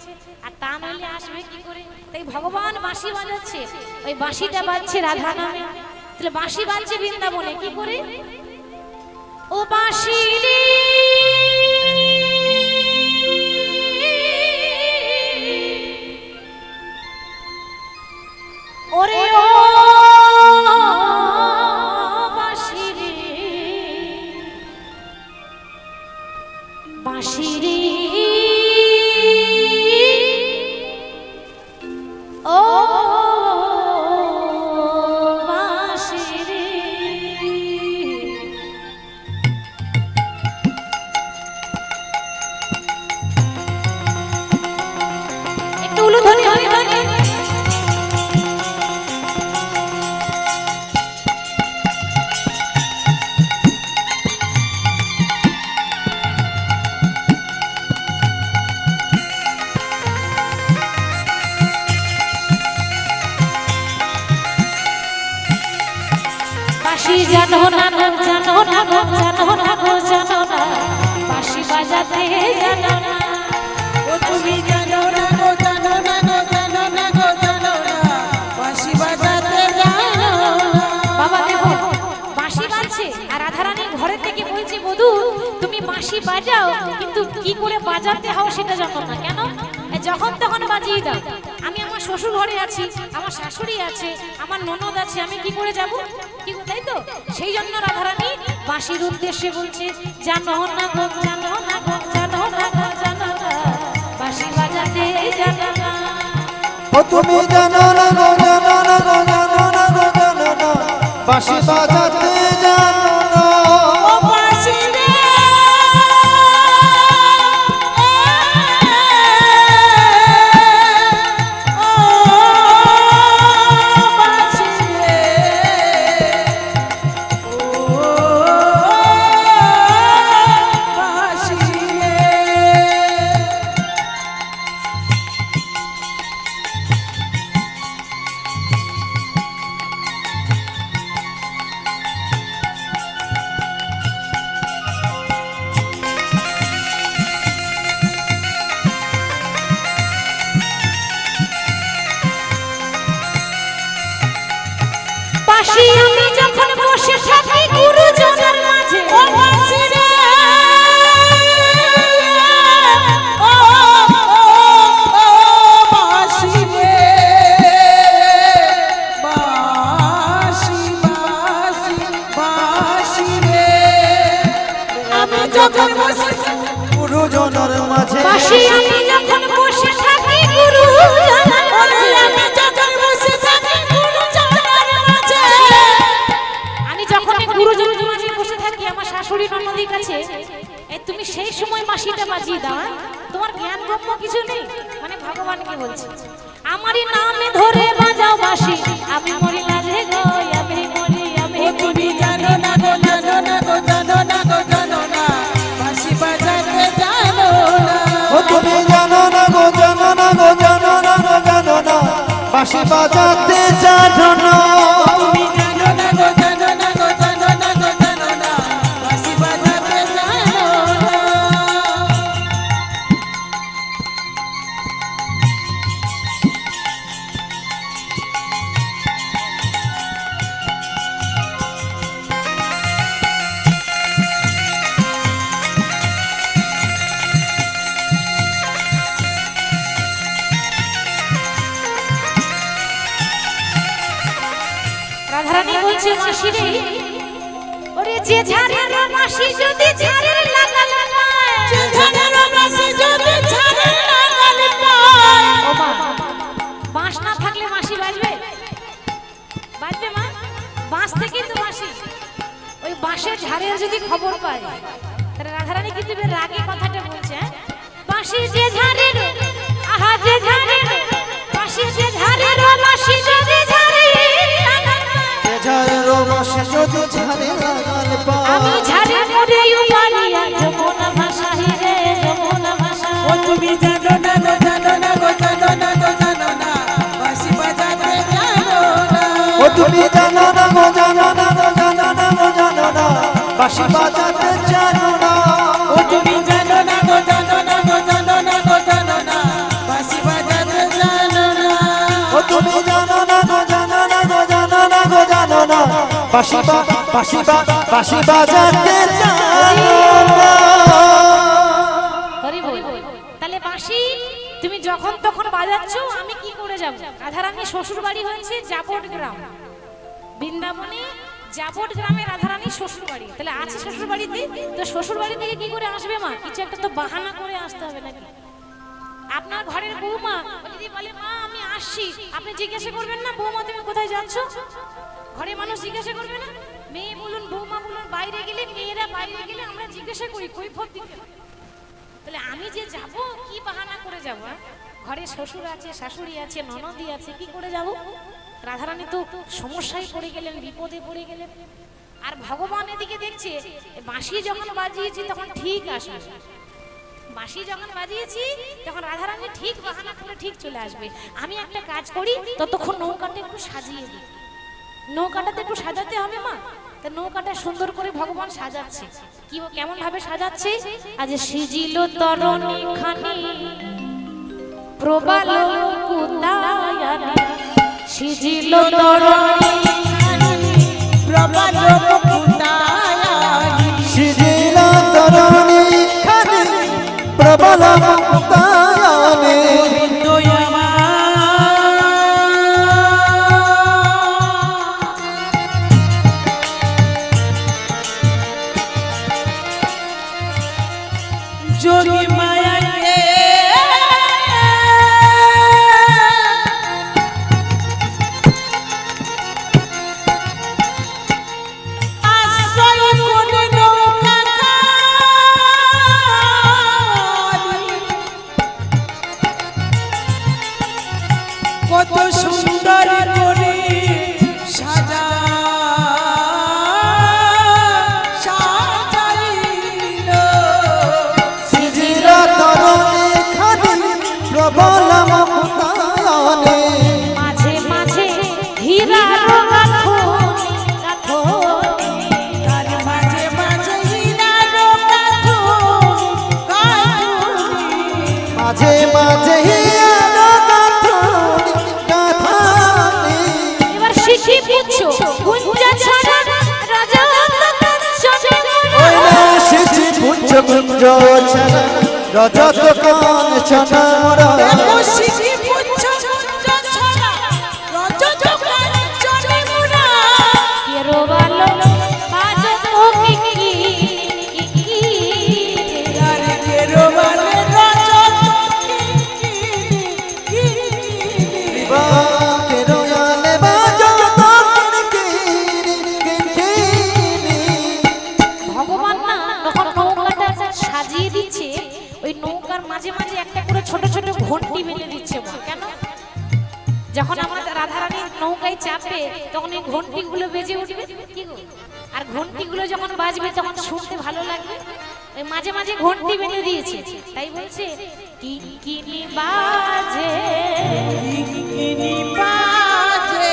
আর তা নইলে আসবে কি করে? তাই ভগবান বাঁশি বাজাচ্ছে, ওই বাঁশিটা বাজছে রাধা নামে। তাহলে বাঁশি বাজছে বৃন্দাবনে কি করে? ও বাঁশি রে ওরে ও বাঁশি রে, বাঁশি রে ও বাঁশি রে। একটু উলুধ্বনি হবে ধ্বনি। বাঁশি জানো না গো, জানো না গো, জানো না গো, জানো না, বাঁশি বাজাতে জানো না। ও তুমি জানো না গো, জানো না গো, জানো না গো, জানো না, বাঁশি বাজাতে জানো না। বাবা দেখো বাঁশি বাজছে আর রাধারানী ঘরে থেকে বলছে বধূ তুমি বাঁশি বাজাও, কিন্তু কি করে বাজাতে হয় সেটা জানো না। কেন? যখন তখন বাজিয়ে দাও। আমি আমার শ্বশুর ঘরে আছি, আমার শাশুড়ি আছে, আমার ননদ আছে, আমি কি করে যাব? কি তাই তো? সেই জন্য রাধারানী বাঁশির উদ্দেশ্যে বলছে জানো না গো, জানো না গো, জানো না গো, জানো না, বাঁশি বাজাতে জানো না। ও তুমি জানো না গো, জানো না গো, জানো না গো, জানো না, বাঁশি বাজাতে জানো না। ও বাঁশি রে ও বাঁশি রে ও বাঁশি রে। বাঁশি আমি যখন বসে থাকি গুরুজনের মাঝে, ও বাঁশি রে ও বাঁশি রে বাঁশি বাঁশি বাঁশি রে। আমি যখন বসে গুরুজনের মাঝে, বাঁশি আমি যখন বসে থাকি গুরুজনের মাঝে, আমি যখন বসে থাকি গুরুজনের মাঝে, আমি যখন এই গুরুজনের মাঝে বসে থাকি আমার শাশুড়ি ননদির কাছে, এই তুমি সেই সময় বাঁশিটা বাজিয়ে দাও। হ্যাঁ? তোমার জ্ঞান ব্রহ্ম কিছু নেই। মানে ভগবান কি বলছে? আমারই নামে ধরে বাজাও বাঁশি, আমি মরি না রে গো, আমি মরি, আমি ও তুমি জানো না গো, জানো না গো, জানো না গো, জানো না, বাঁশি বাজাতে জানো না। ও তুমি জানো না গো, জানো না গো, জানো না গো, জানো না, বাঁশি বাজাতে জানো না। তুমি জানো না গো, জানো না গো, জানো না গো, জানো না, বাঁশি বাজাতে জানো না। রাধারানী বলছে বাঁশি রে ওরে যে ঝাড়ের বাঁশি যদি ঝাড়ের লাগাল পায়, ঝাড়ের বাঁশি যদি ঝাড়ের লাগাল পায়। ও মা, বাঁশ না থাকলে বাঁশি বাজবে? বাজবে মা? বাঁশ থেকেই তো বাঁশি। ওই বাঁশের ঝাড়ের যদি খবর পায়, তাহলে রাধারানী কিন্তু বেশ রাগে কথাটা বলছে। হ্যাঁ? বাঁশি যে ঝাড়ের, আহা যে ঝাড়ের, বাঁশি যে ঝাড়ের বাঁশি যদি ঝাড়ের লাগাল পায়, ঝাড়ের বাঁশি যদি ঝাড়ে লাগাল পায়, আমি ঝাড়ে মরে উপালিয়া যমুনা ভাষাহি রে, যমুনা ভাষা। ও তুমি জানো না গো, জানো না গো, জানো না গো, জানো না, বাঁশি বাজাতে জানো না। ও তুমি জানো না গো, জানো না গো, জানো না গো, জানো না, বাঁশি বাজাতে জানো না। ও তুমি জানো না গো, জানো বাঁশি বাজাতে জানো না। হরি বল। তাহলে বাঁশি তুমি যখন তখন বাজাচ্ছো, আমি কি করে যাব? রাধারানী শ্বশুর বাড়ি হয়েছে জাবট গ্রাম, বৃন্দাবনে জাবট গ্রামে রাধারানী শ্বশুর বাড়ি। তাহলে আছে শ্বশুর বাড়িতে, তো শ্বশুর বাড়ি থেকে কি করে আসবে মা? কিছু একটা তো বাহানা করে আসতে হবে নাকি? আপনার ঘরের বৌমা যদি বলে মা আমি আসছি, আপনি জিজ্ঞাসা করবেন না বৌমা তুমি কোথায় যাচ্ছ? ঘরে মানুষ জিজ্ঞাসা করবে না? মেয়ে বলুন বৌমা বলুন বাইরে গেলে, মেয়েরা বাইরে গেলে আমরা জিজ্ঞাসা করি কৈফিয়ত দিতে। তাহলে আমি যে যাব কি বাহানা করে যাব? ঘরে শ্বশুর আছে, শাশুড়ি আছে, ননদি আছে, কি করে যাব? রাধারানী তো সমস্যায় পড়ে গেলেন, বিপদে পড়ে গেলেন। আর ভগবান এদিকে দেখছে বাঁশি যখন বাজিয়েছি তখন ঠিক আসবে, বাঁশি যখন বাজিয়েছি তখন রাধারানী ঠিক বাহানা করে ঠিক চলে আসবে। আমি একটা কাজ করি, ততক্ষণ নৌকাটা একটু সাজিয়ে দিই। নৌকাটাতে একটু সাজাতে হবে মা, তা নৌকাটা সুন্দর করে ভগবান সাজাচ্ছে। কি কেমন ভাবে সাজাচ্ছে? আজ সিজিল তরণী খানি প্রবাল মুকুতায়ানি, সিজিল তরণী প্রবাল মুকুতায়ানি, সিজিল তরণী খানি প্রবল মুক্তায়ানি। যোগী মায়াকে আশ্রয় করে নৌকা কত সুন্দর করে সাজা প্রবল মুক্তায়ানি। মাঝে মাঝে হীরার গাঁথনি, তার মাঝে মাঝে হীরার গাঁথনি, মাঝে মাঝে হিয়ার গাঁথনি। এবার শিখি পুচ্ছো গুঞ্জা ছাড়া রাজা ওই না শিখি পুঞ্জ গুঞ্জ ছাড়া রজত কাঞ্চন মোরা। দেখো শিখি পুচ্ছ গুঞ্জ ছাড়া রজত কাঞ্চন মোরা। কেরো বালো বাজতো কি আরে কেরো বালে রজত কি বাকে রয়ালে বাজত কিনকিনি। ভগবান না তখন নৌকাটা সাজিয়ে দিচ্ছে, ওই নৌকার মাঝে মাঝে একটা করে ছোট ছোট ঘন্টি মেলে দিচ্ছে। কেন? যখন আমাদের রাধারানী নৌকায় চাপবে তখন এই ঘন্টিগুলো বেজে উঠবে, কি গো? আর ঘন্টিগুলো যখন বাজবে তখন শুনতে ভালো লাগবে, ওই মাঝে মাঝে ঘন্টি মেলে দিয়েছে। তাই বলছে কিনকিনি বাজে, কিনকিনি বাজে,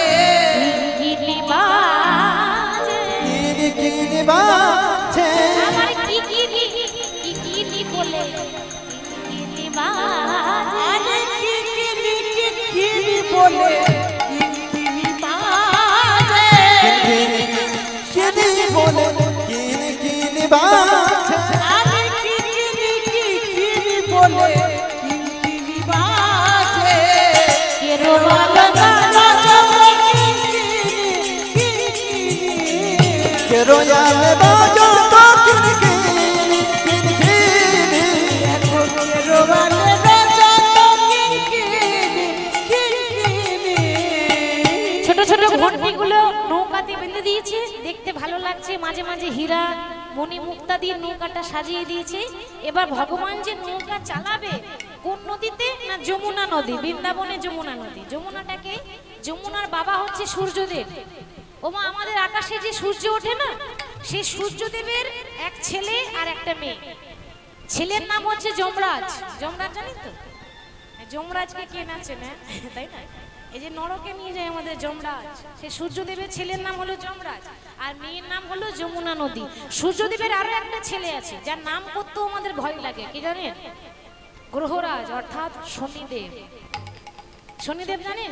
কিনকিনি বাজে, কিনকিনি বাজে। আমার কিকিনি কিকিনি বলে কিনকিনি বাজে। আরে কিনকিনি কিনকিনি বলে কিনকিনি বাজে, কিনি বলে কিনকিনি বাজে। আরে কিনকিনি কিনকিনি বলে কিনকিনি বাজে। কেরো বালো কে রয়ালে বাজত কিনকিনি কিনকিনি। ছোট ছোট ঘন্টিগুলো নৌকাতে বেঁধে দিয়েছে, দেখতে ভালো লাগছে। মাঝে মাঝে হীরা মণি মুক্তা দিয়ে নৌকাটা সাজিয়ে দিয়েছে। এবার ভগবান যে নৌকা চালাবে কোন নদীতে? না যমুনা নদী, বৃন্দাবনে যমুনা নদী। যমুনাটাকে, যমুনার বাবা হচ্ছে সূর্যদেব। ওমা আমাদের আকাশে যে সূর্য ওঠে না, সেই সূর্যদেবের এক ছেলে আর একটা মেয়ে। ছেলের নাম হচ্ছে যমরাজ। যমরাজ জানি তো? যমরাজকে কে না চেনে, তাই না? এই যে নরকে নিয়ে যায় আমাদের যমরাজ, সে সূর্যদেবের ছেলের নাম হলো যমরাজ, আর মেয়ের নাম হলো যমুনা নদী। সূর্যদেবের আরো একটা ছেলে আছে যার নাম করতেও আমাদের ভয় লাগে, কি জানেন? গ্রহরাজ, অর্থাৎ শনিদেব। শনিদেব জানেন?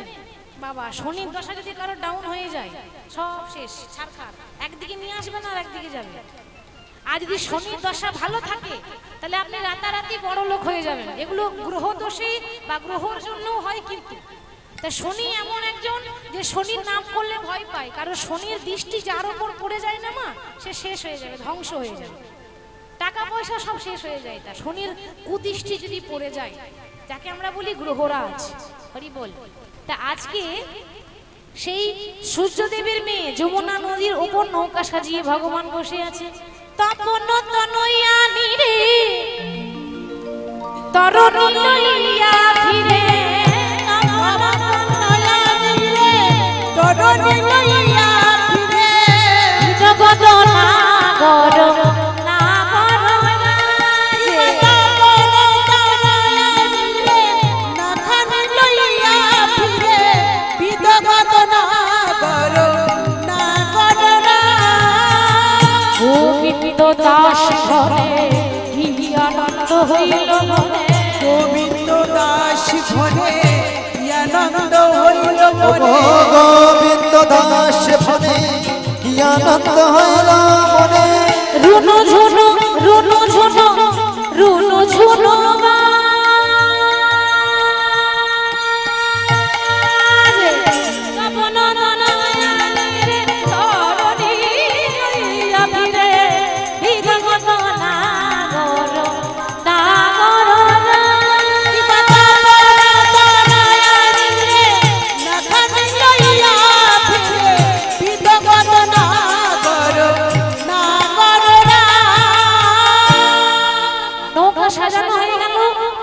বাবা শনির দশা যদি কারো ডাউন হয়ে যায় সব শেষ ছাড়খাড়, একদিকে নিয়ে আসবে না আর একদিকে যাবে। আর যদি শনির দশা ভালো থাকে তাহলে আপনি রাতারাতি বড় লোক হয়ে যাবেন। এগুলো গ্রহ দোষে বা গ্রহর জন্য হয়, কিন্তু তা শনি এমন একজন যে শনির নাম করলে ভয় পায়, কারণ শনির দৃষ্টি যার উপর পড়ে যায় না মা, সে শেষ হয়ে যাবে, ধ্বংস হয়ে যাবে, টাকা পয়সা সব শেষ হয়ে যায়। তা শনির কুদৃষ্টি যদি পড়ে যায়, যাকে আমরা বলি গ্রহরাজ, হরি বল। তা আজকে সেই সূর্যদেবের মেয়ে যমুনা নদীর উপর নৌকা সাজিয়ে ভগবান বসে আছে। তপন তনয়ানি রে তরণী লইয়া ফিরে, তরণী লইয়া ফিরে, জগৎ নাগর নাগর রাজে, নাখানি লইয়া ফিরে, বিধগত নাগর নাগর রাজ। গোবিন্দ দাস ঘরে কি আনন্দ হইল মনে, গোবিন্দ দাস ঘরে কি আনন্দ হইল মনে, গোবিন্দ দাস ফনে কি আনন্দ হইল মনে। রুনু ঝুনু রুনু ঝুনু রুনু ঝুনু বাজে, তপন তনয়ানি রে তরণী লইয়া ফিরে, বিধগত নাগর নাগর রাজে। নাখানি লইয়া ফিরে, বিধগত নাগর নাগর রাজ। নৌকা সাজানো হয়ে গেল,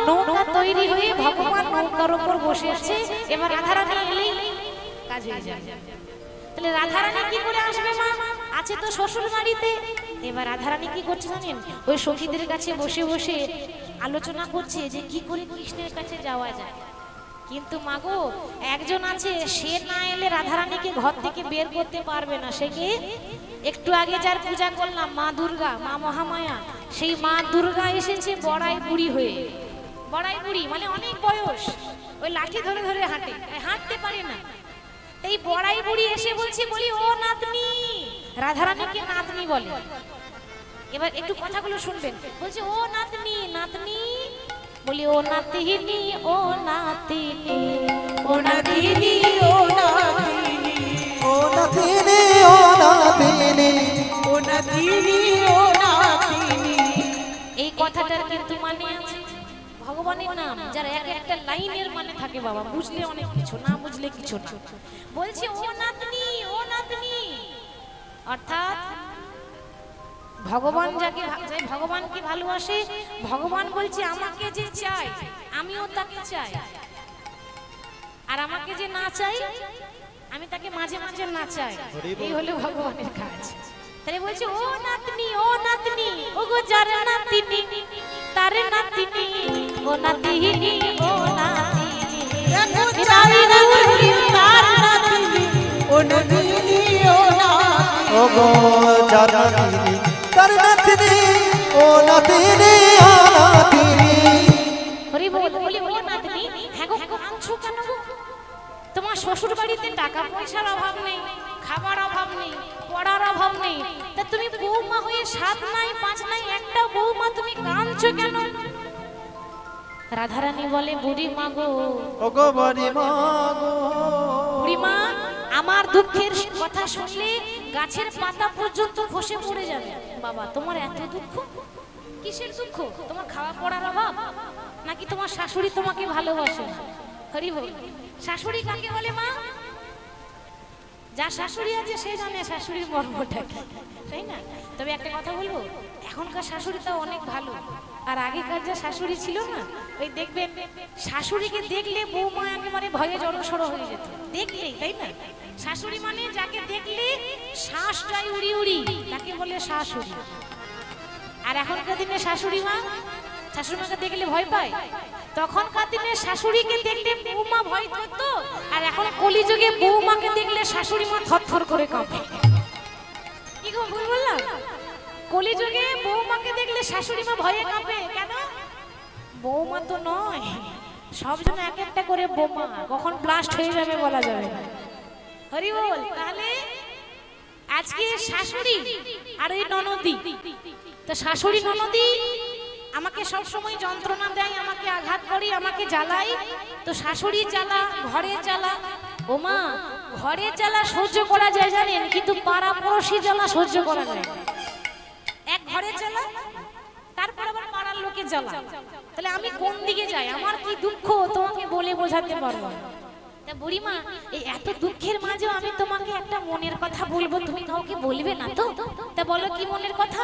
নৌকা তৈরি হয়ে ভগবান নৌকার উপর বসে আছে। এবার রাধারানী এলেই কাজ হয়ে যায়। তাহলে রাধারানী কি করে আসবে মা? আছে তো শ্বশুর বাড়িতে। এবার রাধারানী কি করছে জানেন? ওই সখীদের কাছে বসে বসে আলোচনা করছে যে কি করে কৃষ্ণের কাছে যাওয়া যায়। কিন্তু মাগো একজন আছে, সে না এলে রাধারানীকে ঘর থেকে বের করতে পারবে না। সে কি? একটু আগে যার পূজা করলাম মা দুর্গা, মা মহামায়া, সেই মা দুর্গা এসেছে বড়াই বুড়ি হয়ে। বড়াই বুড়ি মানে অনেক বয়স, ওই লাঠি ধরে ধরে হাঁটে, হাঁটতে পারে না। এই বড়াই বুড়ি এসে বলছে, বলি ও নাতনি, রাধারানীকে নাতনি বলে। এবার একটু কথাগুলো শুনবেন। বলছে ও নাতনি, নাতনি, বলি ও নাতিনি, ও নাতিনি, ও নাতিনি, ও নাতিনি, ও নাতিনি ও নাতিনি, ও নাতিনি, ও নাতিনি। এই কথাটার কিন্তু মানে আছে। ভগবানের নাম যারা এক একটা লাইনের মানে থাকে বাবা, বুঝলে অনেক কিছু, না বুঝলে কিছু না। বলছে ও নাতনি, ও নাতনি, অর্থাৎ ভগবান যাকে যে ভগবানকে ভালোবাসে, ভগবান বলছে আমাকে যে চাই আমিও তাকে চাই, আর আমাকে যে না চাই আমি তাকে মাঝে মাঝে না চাই। এই হলো ভগবানের কাজ। তাহলে বলছে ও নাতনি, ও নাতনি, ও গো যার নাতিনি তার নাতিনি, ও নাতিনি, ও নাতিনি, দেখো চাই নাতিনি, তার নাতিনি, ও নাতিনি, ও নাতিনি। ও গো যার নাতিনি তার নাতিনি, ও নাতিনি ও নাতিনি। হরি বল। বলি ও নাতনি, হ্যাঁ গো কাঁদছো কেন গো? তোমার শ্বশুর বাড়িতে টাকা পয়সার অভাব নেই, খাবার অভাব নেই, পড়ার অভাব নেই, তা তুমি বৌমা হয়ে 7 নাই 5 নাই একটা বৌমা, তুমি কাঁদছো কেন? রাধারানী বলে বুড়ি মা গো, ও গো বড়ি মা গো, বুড়ি মা আমার দুঃখের কথা শুনলে গাছের পাতা পর্যন্ত খসে পড়ে যাবে। বাবা তোমার এত দুঃখ, কিসের দুঃখ? তোমার খাওয়া পড়ার অভাব, নাকি তোমার শাশুড়ি তোমাকে ভালোবাসে না? হরি বল। শাশুড়ি কাকে বলে মা? যার শাশুড়ি আছে সে জানে শাশুড়ির মর্মটা কি, তাই না? তবে একটা কথা বলবো, এখনকার শাশুড়িটাও অনেক ভালো, আর আগেকার যে শাশুড়ি ছিল না, ওই দেখবেন শাশুড়িকে দেখলে বৌমা একেবারে ভয়ে জড়সড় হয়ে যেত দেখলেই, তাই না? শাশুড়ি মানে যাকে দেখলে শ্বাস যায় উড়ি উড়ি, তাকে বলে শাশুড়ি। আর এখনকার দিনে শাশুড়ি মা, শাশুড়ি মাকে দেখলে ভয় পায়। তখনকার দিনে শাশুড়িকে দেখলে বৌমা ভয় করত, আর এখন কলিযুগে বৌমাকে দেখলে শাশুড়ি মা থরথর করে কাঁপে। কি গো ভুল বললাম? কলিযুগে বৌমাকে দেখলে শাশুড়ি মা ভয়ে কাঁপে। কেন? বৌমা তো নয়, সব যেন এক একটা করে বোমা, কখন ব্লাস্ট হয়ে যাবে বলা যাবে না। হরি বল। তাহলে আজকে শাশুড়ি আর এই ননদি, তো শাশুড়ি ননদি আমাকে সব সময় যন্ত্রণা দেয়, আমাকে আঘাত করে, আমাকে জ্বালায়। তো শাশুড়ির জ্বালা, ঘরের জ্বালা, ও মা ঘরের জ্বালা সহ্য করা যায় জানেন, কিন্তু পাড়া পড়শি জ্বালা সহ্য করা যায় না। এক ঘরের জ্বালা, তারপর আবার পাড়ার লোকের জ্বালা, তাহলে আমি কোন দিকে যাই? আমার কি দুঃখ তোমাকে বলে বোঝাতে পারবো না। তা বুড়িমা, এই এত দুঃখের মাঝেও আমি তোমাকে একটা মনের কথা বলবো, তুমি কাউকে বলবে না তো? তা বলো কি মনের কথা?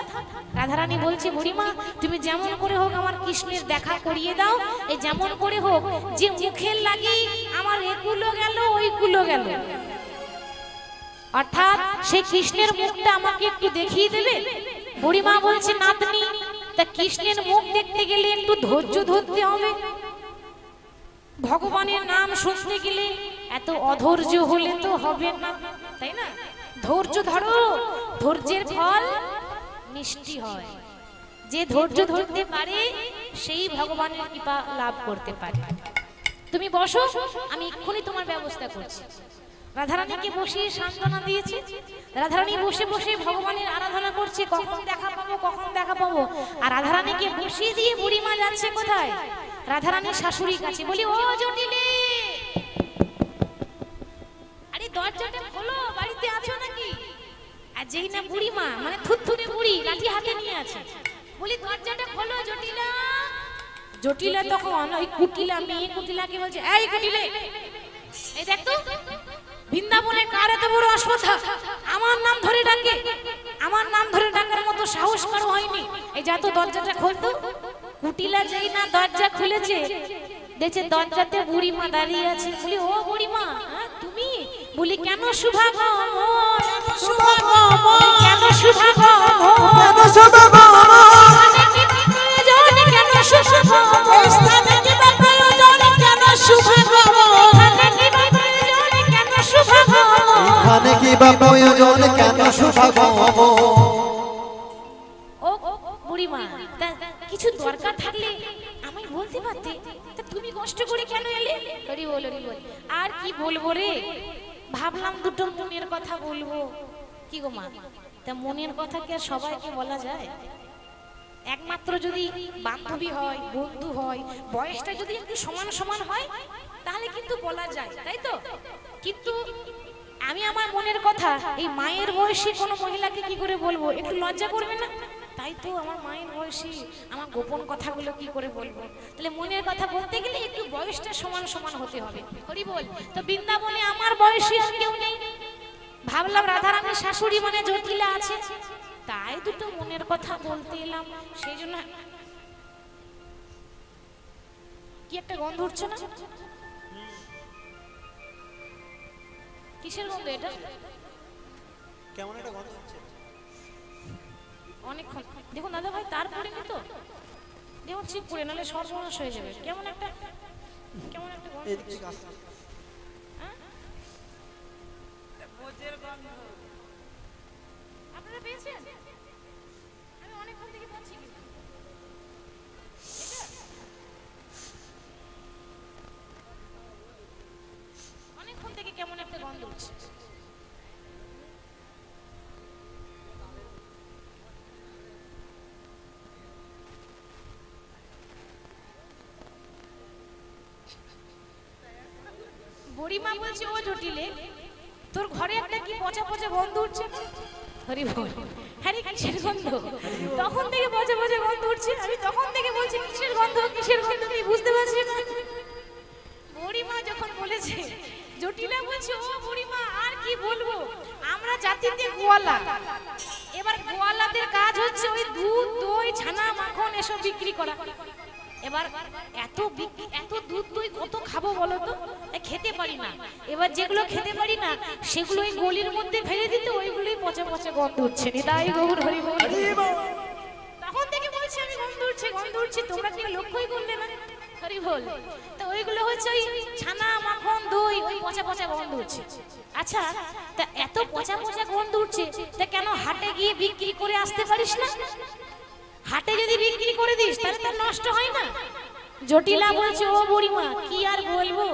রাধারানী বলছে, বুড়িমা তুমি যেমন করে হোক আমার কৃষ্ণের দেখা করিয়ে দাও, এই যেমন করে হোক, যে মুখের লাগি আমার একুলো গেল ওইকুলো গেল, অর্থাৎ সেই কৃষ্ণের মুখটা আমাকে একটু দেখিয়ে দেবে। বুড়িমা বলছে, নাতনি তা কৃষ্ণের মুখ দেখতে গেলে একটু ধৈর্য ধরতে হবে, ভগবানের নাম শুনতে গেলে এত অধৈর্য হলে তো হবে না, তাই না? ধৈর্য ধরো, ধৈর্যের ফল মিষ্টি হয়। যে ধৈর্য ধরতে পারে সেই ভগবানের কৃপা লাভ করতে পারে। তুমি বসো, আমি এক্ষুনি তোমার ব্যবস্থা করছি। রাধারানীকে বসিয়ে সান্ত্বনা দিয়েছে। রাধারানী বসে বসে ভগবানের আরাধনা করছে, কখন দেখা পাবো, কখন দেখা পাবো। আর রাধারানীকে বসিয়ে দিয়ে বুড়িমা যাচ্ছে কোথায়? রাধারানীর শাশুড়ির কাছে। বলি, ও জটিলে, আরে দরজাটা খোলো, বাড়িতে আছো নাকি? আর যেই না বুড়িমা, মানে থুতথুতে বুড়ি, লাঠি হাতে নিয়ে আছে, বলি দরজাটা খোলো জটিলা। জটিলা তখন ওই কুটিলা মেয়ে কুটিলাকে বলছে, এই কুটিলে, এই দেখ তো বৃন্দাবনে কার এত বড় আসপথা, আমার নাম ধরে ডাকে, আমার নাম ধরে ডাকার মতো সাহস কারো হয়নি, এই যা তো দরজাটা খোলতো। কুটিলা যেই না দরজা খুলেছে, দেখছে দরজাতে বুড়িমা দাঁড়িয়ে আছে। বলি, ও বুড়িমা তুমি? বলি, কেন সুভাগম, কেন সুভাগম, কেন সুভাগম, কেন এখানে কি বা প্রয়োজন, কেন সুভাগম? ও বুড়িমা, কিছু দরকার থাকলে আমি বলতে পারতে, তা তুমি কষ্ট করে কেন এলে? হরি বল, হরি বল। আর কি বলবো রে, ভাবলাম দুটো মনের কথা বলবো। কি গো মা, তা মনের কথা কি আর সবাইকে বলা যায়? একমাত্র যদি বান্ধবী হয়, বন্ধু হয়, বয়সটা যদি একটু সমান সমান হয়, তাহলে কিন্তু বলা যায়, তাই তো? কিন্তু আমি আমার মনের কথা এই মায়ের বয়সী কোনো মহিলাকে কি করে বলবো? একটু লজ্জা করবে না? তাই তো আমার মায়ের বয়সী আমার গোপন কথাগুলো কি করে বলবো? তাহলে মনের কথা বলতে গেলে একটু বয়সটা সমান সমান হতে হবে। হরি বল। তো বৃন্দাবনে আমার বয়সী আর কেউ নেই, ভাবলাম রাধারানীর শাশুড়ি মানে জটিলা আছে, তাই দুটো মনের কথা বলতে এলাম। সেই জন্য কি একটা গন্ধ উঠছে না? কিসের গন্ধ এটা? কেমন একটা গন্ধ হচ্ছে অনেকক্ষণ। দেখুন দাদা ভাই, তারপরে তো দেখুন ঠিক করে, নাহলে সর্বনাশ হয়ে যাবে। কেমন একটা গন্ধ হচ্ছে। আপনারা পেয়েছেন? আমি অনেকক্ষণ থেকে পাচ্ছি, অনেকক্ষণ থেকে কেমন একটা গন্ধ উঠছে। বুড়িমা বলছে, ও জটিলে, তোর ঘরে একটা কি পচা পচা গন্ধ উঠছে। হরি বল। হ্যাঁ, কিসের গন্ধ? তখন থেকে পচা পচা গন্ধ উঠছে। আমি তখন থেকে বলছি, কিসের গন্ধ, কিসের গন্ধ, তুমি বুঝতে পারছি না। বুড়িমা যখন বলেছে, জটিলা বলছে, ও বুড়িমা আর কি বলবো, আমরা জাতিতে গোয়ালা। এবার গোয়ালাদের কাজ হচ্ছে ওই দুধ, দই, ছানা, মাখন এসব বিক্রি করা। এবার এত দুধ দই কত খাবো বলো তো? খেতে পারি না। এবার যেগুলো খেতে পারি না সেগুলো ওই গলির মধ্যে ফেলে দিতে, ওইগুলোই পচা পচা গন্ধ উঠছে। তাই গৌর হরি বল। তখন থেকে বলছি আমি, গন্ধ উঠছে, গন্ধ উঠছে, তোমরা কি লক্ষ্যই করলে না? হরি বল। তো ওইগুলো হচ্ছে ওই ছানা, মাখন, দই, ওই পচা পচা গন্ধ উঠছে। আচ্ছা, তা এত পচা পচা গন্ধ উঠছে, তা কেন হাটে গিয়ে বিক্রি করে আসতে পারিস না? হাটে যদি বিক্রি করে দিস তাহলে তার নষ্ট হয় না? জটিলা বলছে ও বুড়িমা কি আর বলবো,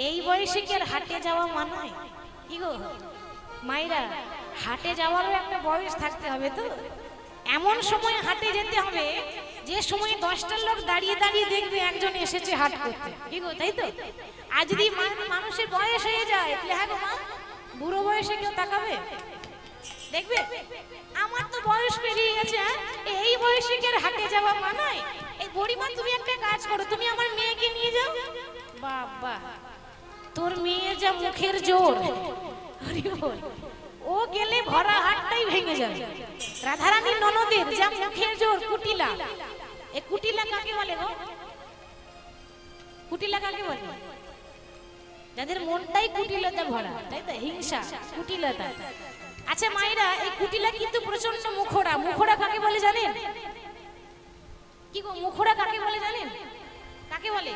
এই বয়সে কি আর হাটে যাওয়া মানায়? কি গো মাইরা, হাটে যাওয়ারও একটা বয়স থাকতে হবে তো। এমন সময় হাটে যেতে হবে যে সময় 10টা লোক দাঁড়িয়ে দাঁড়িয়ে দেখবে একজন এসেছে হাট করতে। কি গো তাই তো? আর যদি মানুষের বয়স হয়ে যায় তাহলে হ্যাঁ গো মা, বুড়ো বয়সে কেউ তাকাবে দেখবে? আমার তো বয়স পেরিয়ে গেছে, এই বয়সে কি আর হাটে যাওয়া মানায়? এই বুড়িমা তুমি একটা কাজ করো, তুমি আমার মেয়েকে নিয়ে যাও। বাবা, তোর মেয়ের যা মুখের জোর, হরি বল, ও গেলে ভরা হাটটাই ভেঙে যাবে। রাধারানী ননদের যা মুখের জোর, কুটিলা। এ কুটিলা কাকে বলে গো? কুটিলা কাকে বলে? যাদের মনটাই কুটিলতা ভরা, তাই তো? হিংসা, কুটিলতা। আচ্ছা মায়েরা, এই কুটিলা কিন্তু প্রচন্ড মুখোড়া। মুখোড়া কাকে বলে জানেন? কি গো মুখোড়া কাকে বলে জানেন? কাকে বলে?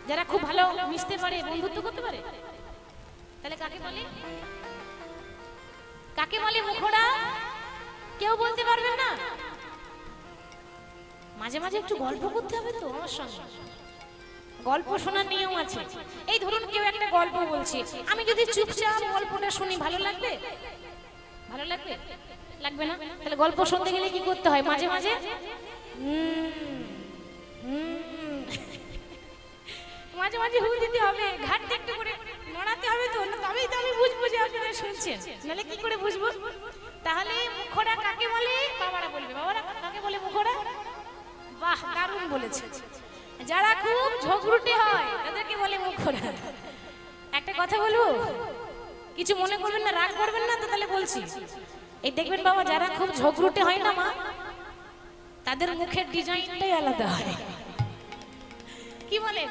যারা খুব ভালো মিশতে পারে, বন্ধুত্ব করতে পারে, তাহলে কাকে বলে? কাকে বলে মুখোড়া? কেউ বলতে পারবেন না? মাঝে মাঝে একটু গল্প করতে হবে তো আমার সঙ্গে, গল্প শোনার নিয়ম আছে। এই ধরুন কেউ একটা গল্প বলছে, আমি যদি চুপচাপ গল্পটা শুনি ভালো লাগবে? ভালো লাগবে? লাগবে না। তাহলে গল্প শুনতে গেলে কি করতে হয়? মাঝে মাঝে মাঝে মাঝে হু দিতে হবে, ঘাট একটু করে নড়াতে হবে তো, তবেই তো আমি বুঝবো যে আপনারা শুনছেন, নাহলে কি করে বুঝবো? তাহলে মুখোড়া কাকে বলে? বাবারা বলবে। বাবারা কাকে বলে মুখোড়া? বাহ, দারুণ বলেছে। যারা খুব ঝগড়ুটে হয় তাদেরকে বলে মুখোড়া। একটা কথা বলবো, কিছু মনে করবেন না, রাগ করবেন না তো, তাহলে বলছি। এই দেখবেন বাবা, যারা খুব ঝগড়ুটে হয় না মা, তাদের মুখের ডিজাইনটাই আলাদা হয়। কি বলে?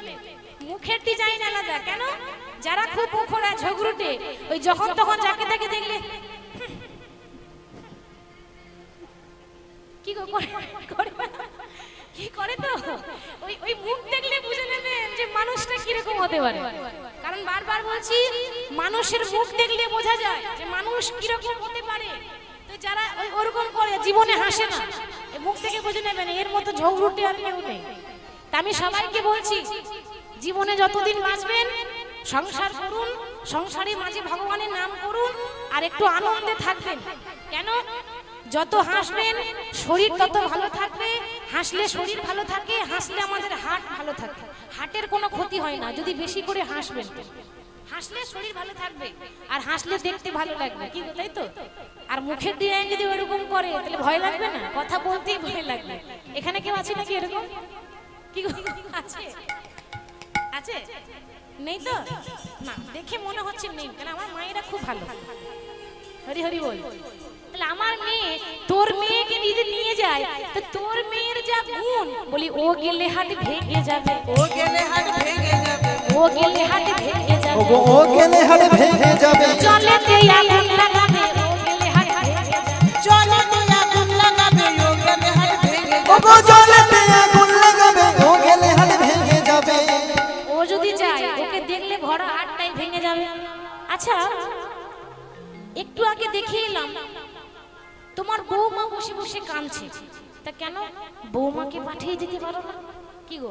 মুখের ডিজাইন আলাদা। কেন? যারা খুব মুখোড়া, ঝগড়ুটে, ওই যখন তখন যাকে তাকে দেখলে কি গো করে কি করে তো, ওই মুখ দেখলে বুঝে নেবেন যে মানুষটা কিরকম হতে পারে। কারণ বারবার বলছি, মানুষের মুখ দেখলে বোঝা যায় যে মানুষ কিরকম হতে পারে। তো যারা ওরকম করে, জীবনে হাসে না, এই মুখ থেকে বুঝে নেবেন এর মতো ঝগড়ুটে আর কেউ নেই। তা আমি সবাইকে বলছি, জীবনে যতদিন বাঁচবেন সংসার করুন, সংসারের মাঝে ভগবানের নাম করুন, আর একটু আনন্দে থাকবেন। কেন? যত হাসবেন শরীর তত ভালো থাকবে। হাসলে শরীর ভালো থাকে, হাসলে আমাদের হার্ট ভালো থাকে। হার্টের কোনো ক্ষতি হয় না যদি বেশি করে হাসবেন। হাসলে শরীর ভালো থাকবে, আর হাসলে দেখতে ভালো লাগবে। কি তাই তো? আর মুখের ডিজাইন যদি ওরকম করে তাহলে ভয় লাগবে না? কথা বলতেই ভয় লাগবে। এখানে কেউ আছে নাকি এরকম? কি আছে? আছে? নেই তো? না, দেখে মনে হচ্ছে নেই, কারণ আমার মায়েরা খুব ভালো। হরি হরি বল। তাহলে আমার মেয়ে, তোর মেয়েকে যদি নিয়ে যায়, তো তোর মেয়ের যা গুণ, বলি ও গেলে হাট ভেঙে যাবে, ও গেলে হাট ভেঙে যাবে, ও গেলে হাট ভেঙে যাবে, ও গেলে হাট ভেঙে যাবে, চলেতে আগুন লাগাবে, ও গেলে হাট ভেঙে যাবে, চলেতে আগুন লাগাবে, ও গেলে হাট ভেঙে ও যাবে, চলেতে আগুন লাগাবে, ও গেলে হাট ভেঙে যাবে। ও যদি যায়, ওকে দেখলে ভরা হাটটাই ভেঙে যাবে। আচ্ছা, একটু আগে দেখে এলাম তোমার বৌমা বসে বসে কাঁদছে, তা কেন বৌমাকে পাঠিয়ে দিতে পারো না? কি গো,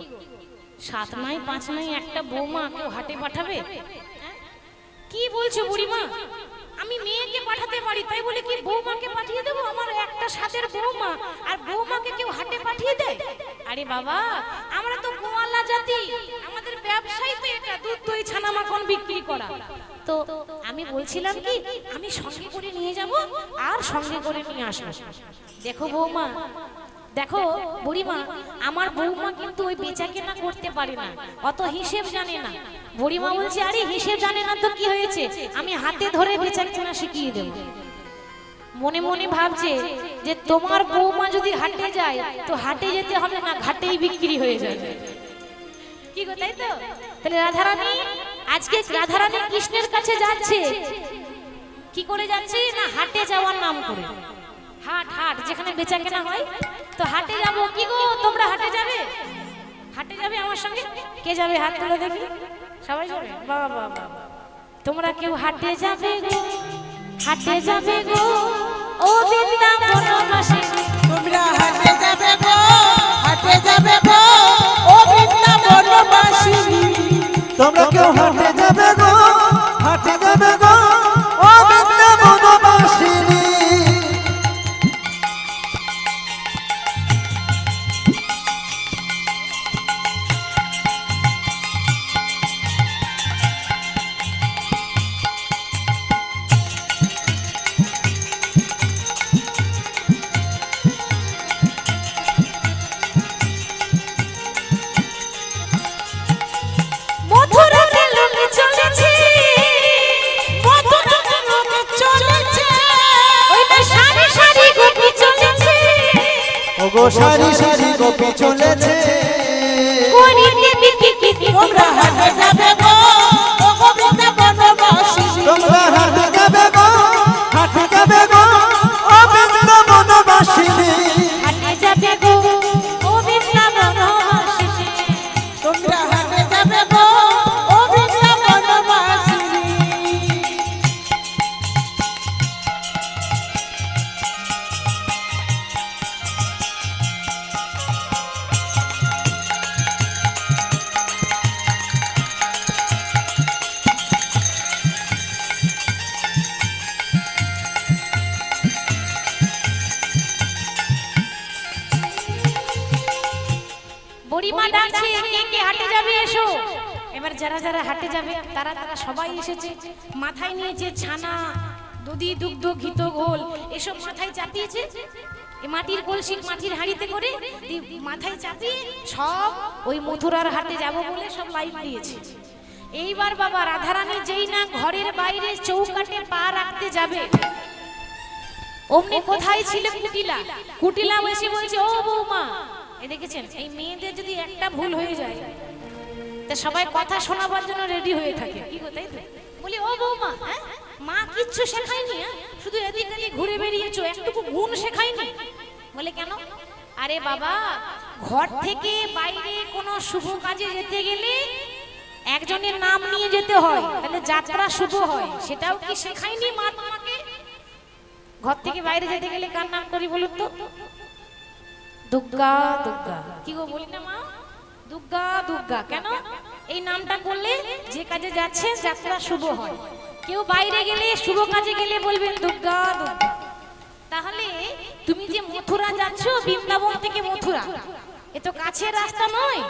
7 নাই 5 নাই একটা বৌমা কেউ হাটে পাঠাবে? কি বলছো বুড়িমা? আমি মেয়েকে পাঠাতে পারি, তাই বলে কি বৌমাকে পাঠিয়ে দেবো? আমার একটা সাথের বৌমা, আর বৌমাকে কেউ হাটে পাঠিয়ে দেয়? আরে বাবা, আমরা তো গোয়ালা জাতি, আমাদের ব্যবসায় তো এটা, দুধ দই ছানা মাখন বিক্রি করা। তো আমি বলছিলাম কি, আমি সঙ্গে করে নিয়ে যাব আর সঙ্গে করে নিয়ে আসবো। দেখো বৌমা, দেখো বুড়িমা, আমার বৌমা কিন্তু ওই বেচা কেনা করতে পারে না, অত হিসেব জানে না। বুড়িমা বলছে, আরে হিসেব জানে না তো কি হয়েছে, আমি হাতে ধরে বেচা কেনা শিখিয়ে দেব। মনে মনে ভাবছে যে তোমার বৌমা যদি হাটে যায়, তো হাটে যেতে হবে না, ঘাটেই বিক্রি হয়ে যাবে। কি গো, তাই তো? তাহলে রাধারানী, আজকে রাধারানী কৃষ্ণের কাছে যাচ্ছে, কি করে যাচ্ছে না, হাটে যাওয়ার নাম করে। হাট, হাট যেখানে বেচা কেনা হয়, তো হাটে যাবো। কি গো, তোমরা হাটে যাবে? হাটে যাবে আমার সঙ্গে? কে যাবে? হাত তুলে দেখি। সবাই যাবে? বাবা বাবা, তোমরা কেউ হাটে যাবে গো, হাটে যাবে গো, ও বৃন্দাবনবাসী, তোমরা হাটে যাবে গো, হাটে হাটে যাবে গো ও বৃন্দাবনবাসিনী তোমরা কেউ হাটে যাবে গো হাটে যাবে গো ও বৃন্দাবনবাসিনী মথুরাতে লোকে চলেছে, মথুরাতে লোকে চলেছে, ওই না সারি সারি গোপী চলেছে, ওগো সারি সারি গোপী চলেছে করিতে বিকিকিকি তোমরা হাটে যাবে গো ও বৃন্দাবনবাসিনী তোমরা হাটে যাবে গো হাটে যাবে গো ও বৃন্দাবনবাসিনী হাটে যাবে গো ও বৃন্দাবনবাসিনী। তোমরা হাটে যাবে গো ও বৃন্দাবনবাসিনী বুড়িমা ডাকছে, কে কে হাটে যাবে এসো। এবার যারা যারা হাটে যাবে তারা তারা সবাই এসেছে, মাথায় নিয়েছে ছানা, দধি, দুগ্ধ, ঘিত, ঘোল এসব মাথায় চাপিয়েছে। এই মাটির কলসি, মাটির হাঁড়িতে করে মাথায় চাপিয়ে সব ওই মথুরার হাটে যাব বলে সব লাইন দিয়েছে। এইবার বাবা রাধারানী যেই না ঘরের বাইরে চৌকাটে পা রাখতে যাবে, অমনি কোথায় ছিল কুটিলা। কুটিলা এসে বলছে, ও বৌমা, এই দেখেছেন এই মেয়েদের যদি একটা ভুল হয়ে যায় তা সবাই কথা শোনাবার জন্য রেডি হয়ে থাকে, কি গো তাই তো? বলি, ও বৌমা, হ্যাঁ মা কিচ্ছু শেখায়নি, শুধু এদিক ওদিক ঘুরে বেরিয়েছো, একটুকু গুণ শেখায়নি? বলে কেন? আরে বাবা, ঘর থেকে বাইরে কোনো শুভ কাজে যেতে গেলে একজনের নাম নিয়ে যেতে হয়, তাহলে যাত্রা শুভ হয়। সেটাও কি শেখায়নি মা তোমাকে? ঘর থেকে বাইরে যেতে গেলে কার নাম করি বলুন তো? দুর্গা দুর্গা। কি গো বলি না মা? দুর্গা দুর্গা। কেন? এই নামটা করলে যে কাজে যাচ্ছে যাত্রা শুভ হয়। কেউ বাইরে গেলে, শুভ কাজে গেলে বলবেন দুর্গা দুর্গা। তাহলে তুমি যে মথুরা যাচ্ছ, বৃন্দাবন থেকে মথুরা, এ তো কাছের রাস্তা নয়।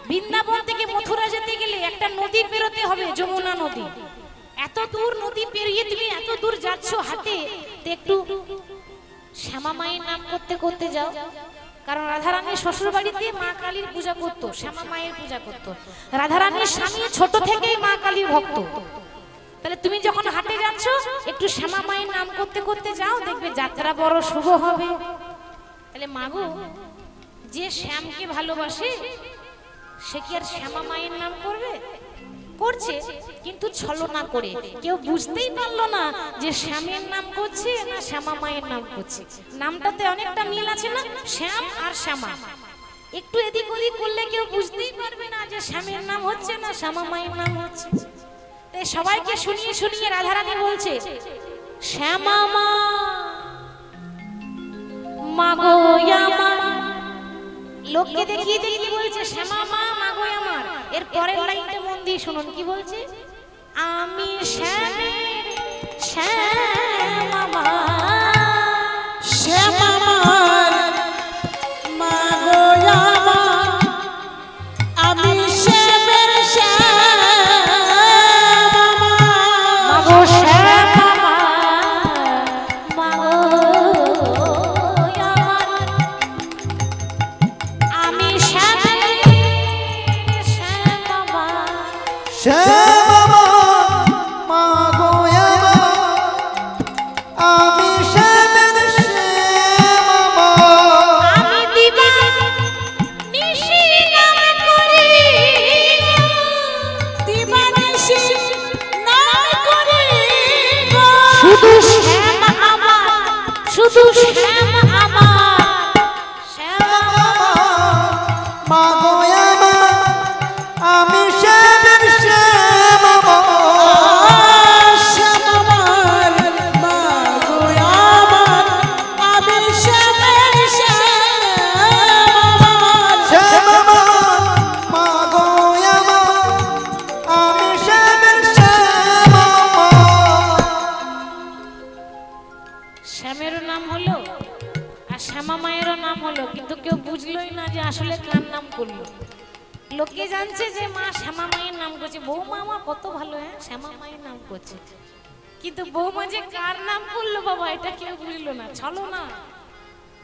বৃন্দাবন থেকে মথুরা যেতে গেলে একটা নদী পেরোতে হবে, যমুনা নদী। এত দূর নদী পেরিয়ে তুমি এত দূর যাচ্ছ হাতে, তো একটু শ্যামা মায়ের নাম করতে করতে যাও। কারণ রাধারানীর শ্বশুর বাড়িতে মা কালীর পূজা করতো, শ্যামা মায়ের পূজা করতো। রাধারানীর স্বামী ছোট থেকেই মা কালীর ভক্ত। তাহলে তুমি যখন হাটে যাচ্ছ একটু শ্যামা মায়ের নাম করতে করতে যাও, দেখবে যাত্রা বড় শুভ হবে। তাহলে মাগো, যে শ্যামকে ভালোবাসে সে কি আর শ্যামা মায়ের নাম করবে? করছে, কিন্তু ছলনা করে। কেউ বুঝতেই পারলো না যে শ্যামের নাম করছে না শ্যামা মায়ের নাম করছে। নামটাতে অনেকটা মিল আছে না, শ্যাম আর শ্যামা। একটু এদিক ওদিক করলে কেউ বুঝতেই পারবে না যে শ্যামের নাম হচ্ছে না শ্যামা মায়ের নাম হচ্ছে। তাই সবাইকে শুনিয়ে শুনিয়ে রাধারানী বলছে, শ্যামা মা মাগো আমার। লোককে দেখিয়ে দেখিয়ে বলছে শ্যামা মা মাগো আমার। এর পরের লাইনটা মন দিয়ে শুনুন, কি বলছে? আমি শ্যামের শ্যামা মা, শ্যামা মার মাগো আমার, আমি শ্যামের শ্যামা মাগো শ্যামা মা মাগো আমার। আমি শ্যামের শ্যামা মা, শ্যামা মা গো আমার, আমি শ্যামের শ্যামা মা। আমি দিবা নিশি নাম করি, দিবানিশি নাম করি গো। শুধু শ্যাম আমার, শুধু শ্যাম আমার, শ্যাম মা গো আমার, আমি শ্যামের শ্যামা মা। শ্যামা মার মাগো আমার, আমি শ্যামের শ্যামা। বুঝলোই না যে আসলে কার নাম করলো। লোকে জানছে যে মা শ্যামা মায়ের নাম করছে, বৌমা আমার কত ভালো, হ্যাঁ শ্যামা মায়ের নাম করছে, কিন্তু বৌমা যে কার নাম করলো বাবা এটা কেউ বুঝলো না। ছলনা,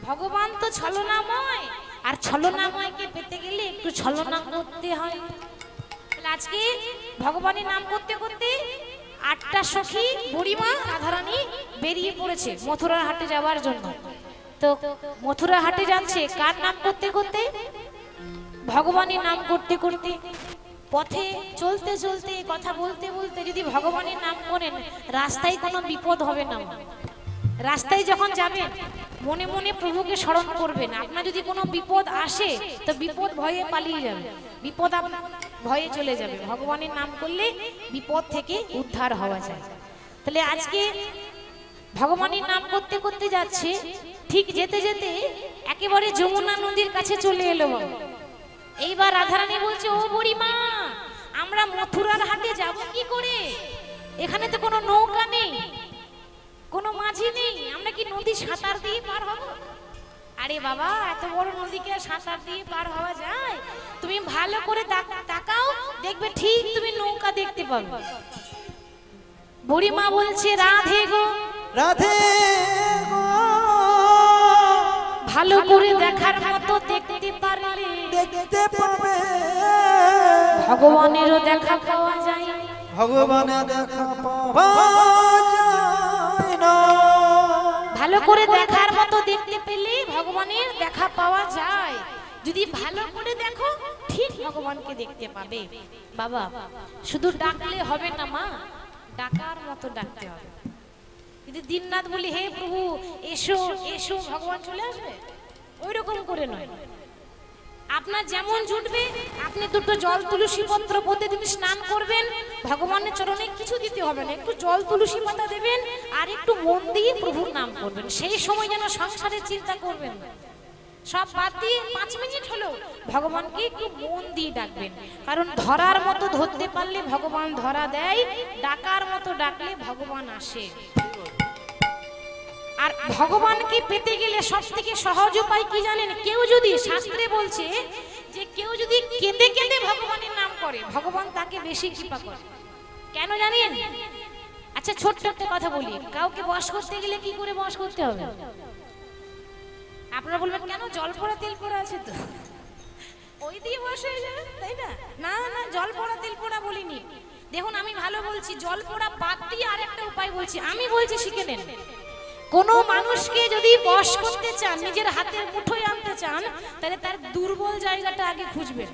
ভগবান তো ছলনাময়, আর ছলনাময়কে পেতে গেলে একটু ছলনা করতে হয়। আজকে ভগবানের নাম করতে করতে 8টা সখী বুড়িমা রাধারানী বেরিয়ে পড়েছে মথুরার হাটে যাওয়ার জন্য। তো মথুরা হাটে যাচ্ছে কার নাম করতে করতে? ভগবানের নাম করতে করতে। পথে চলতে চলতে কথা বলতে বলতে যদি ভগবানের নাম করেন রাস্তায় কোনো বিপদ হবে না। রাস্তায় যখন যাবেন মনে মনে প্রভুকে স্মরণ করবেন। আপনার যদি কোনো বিপদ আসে তো বিপদ ভয়ে পালিয়ে যাবে, বিপদ আপনার ভয়ে চলে যাবে। ভগবানের নাম করলে বিপদ থেকে উদ্ধার হওয়া যায়। তাহলে আজকে ভগবানের নাম করতে করতে যাচ্ছে, ঠিক যেতে যেতে একেবারে যমুনা নদীর কাছে চলে এলো। এইবার রাধারানী বলছে, ও বুড়িমা আমরা মথুরার হাটে যাব কি করে? এখানে তো কোনো নৌকা নেই, কোনো মাঝি নেই, আমরা কি নদী সাঁতার দিয়ে পার হব? আরে বাবা এত বড় নদীকে সাঁতার দিয়ে পার হওয়া যায়? তুমি ভালো করে তাকাও, দেখবে ঠিক তুমি নৌকা দেখতে পাবে। বুড়িমা বলছে, রাধে গো রাধে গো, ভালো করে দেখার মতো দেখতে পারলে দেখতে পাবে ভগবানেরও দেখা পাওয়া যায়। ভগবানের দেখা পাওয়া যায় না। ভালো করে দেখার মতো দেখতে পেলে ভগবানের দেখা পাওয়া যায়। যদি ভালো করে দেখো ঠিক ভগবানকে দেখতে পাবে। বাবা শুধু ডাকলে হবে না মা, ডাকার মতো ডাকতে হবে। যদি দিনরাত বলি হে প্রভু এসো এসো, ভগবান চলে আসবে? ওই রকম করে নয়। আপনার যেমন জুটবে, আপনি দুটো জল তুলসী পত্র প্রতিদিন স্নান করবেন, ভগবানের চরণে কিছু দিতে হবে না, একটু জল তুলসী পাতা দেবেন আর একটু মন দিয়ে প্রভুর নাম করবেন। সেই সময় যেন সংসারের চিন্তা করবেন না, সব বাদ দিয়ে 5 মিনিট হলো ভগবানকে একটু মন দিয়ে ডাকবেন। কারণ ধরার মতো ধরতে পারলে ভগবান ধরা দেয়, ডাকার মতো ডাকলে ভগবান আসে। আর ভগবানকে পেতে গেলে সব থেকে সহজ উপায় কি জানেন? কেউ যদি, শাস্ত্রে বলছে যে কেউ যদি কেঁদে কেঁদে ভগবানের নাম করে ভগবান তাকে বেশি কৃপা করে। কেন জানেন? আচ্ছা ছোট্ট একটা কথা বলি, কাউকে বশ করতে গেলে কি করে বশ করতে হবে? আপনারা বলবেন কেন, জল পড়া তেল পড়া আছে তো, ওই দিয়ে বশ হয়ে যাবে, তাই না? না না, জল পড়া তেল পড়া বলিনি। দেখুন আমি ভালো বলছি, জল পড়া বাদ দিয়ে আরেকটা উপায় বলছি, আমি বলছি শিখে নেন। কোন মানুষকে যদি বশ করতে চান, নিজের হাতের মুঠোয় আনতে চান, তাহলে তার দুর্বল জায়গাটা আগে খুঁজবেন।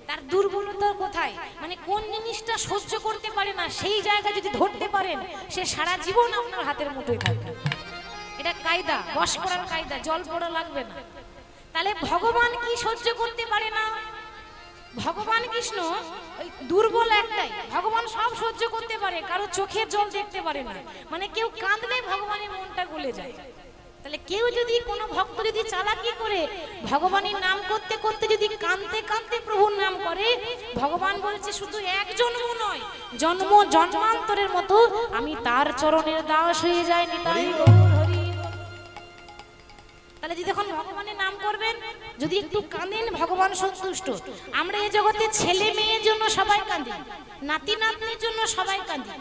তার দুর্বলতা কোথায়, মানে কোন জিনিসটা সহ্য করতে পারে না, সেই জায়গা যদি ধরতে পারেন সে সারা জীবন আপনার হাতের মুঠোয় থাকবে। এটা কায়দা, বশ করার কায়দা, জল পড়া লাগবে না। তাহলে ভগবান কি সহ্য করতে পারে না? ভগবান কৃষ্ণ ওই দুর্বল একটাই, ভগবান সব সহ্য করতে পারে, কারো চোখের জল দেখতে পারে না। মানে কেউ কাঁদলে ভগবানের মনটা গলে যায়। তাহলে কেউ যদি, কোনো ভক্ত যদি চালাকি করে ভগবানের নাম করতে করতে যদি কাঁদতে কাঁদতে প্রভুর নাম করে, ভগবান বলছে শুধু এক জন্ম নয়, জন্ম জন্মান্তরের মতো আমি তার চরণের দাস হয়ে যাই। নিতাই গৌর হরি। তাহলে যদি এখন ভগবানের নাম করবেন, যদি একটু কাঁদেন ভগবান সন্তুষ্ট। আমরা এই জগতে ছেলে মেয়ের জন্য সবাই কাঁদি, নাতি নাতনির জন্য সবাই কাঁদি,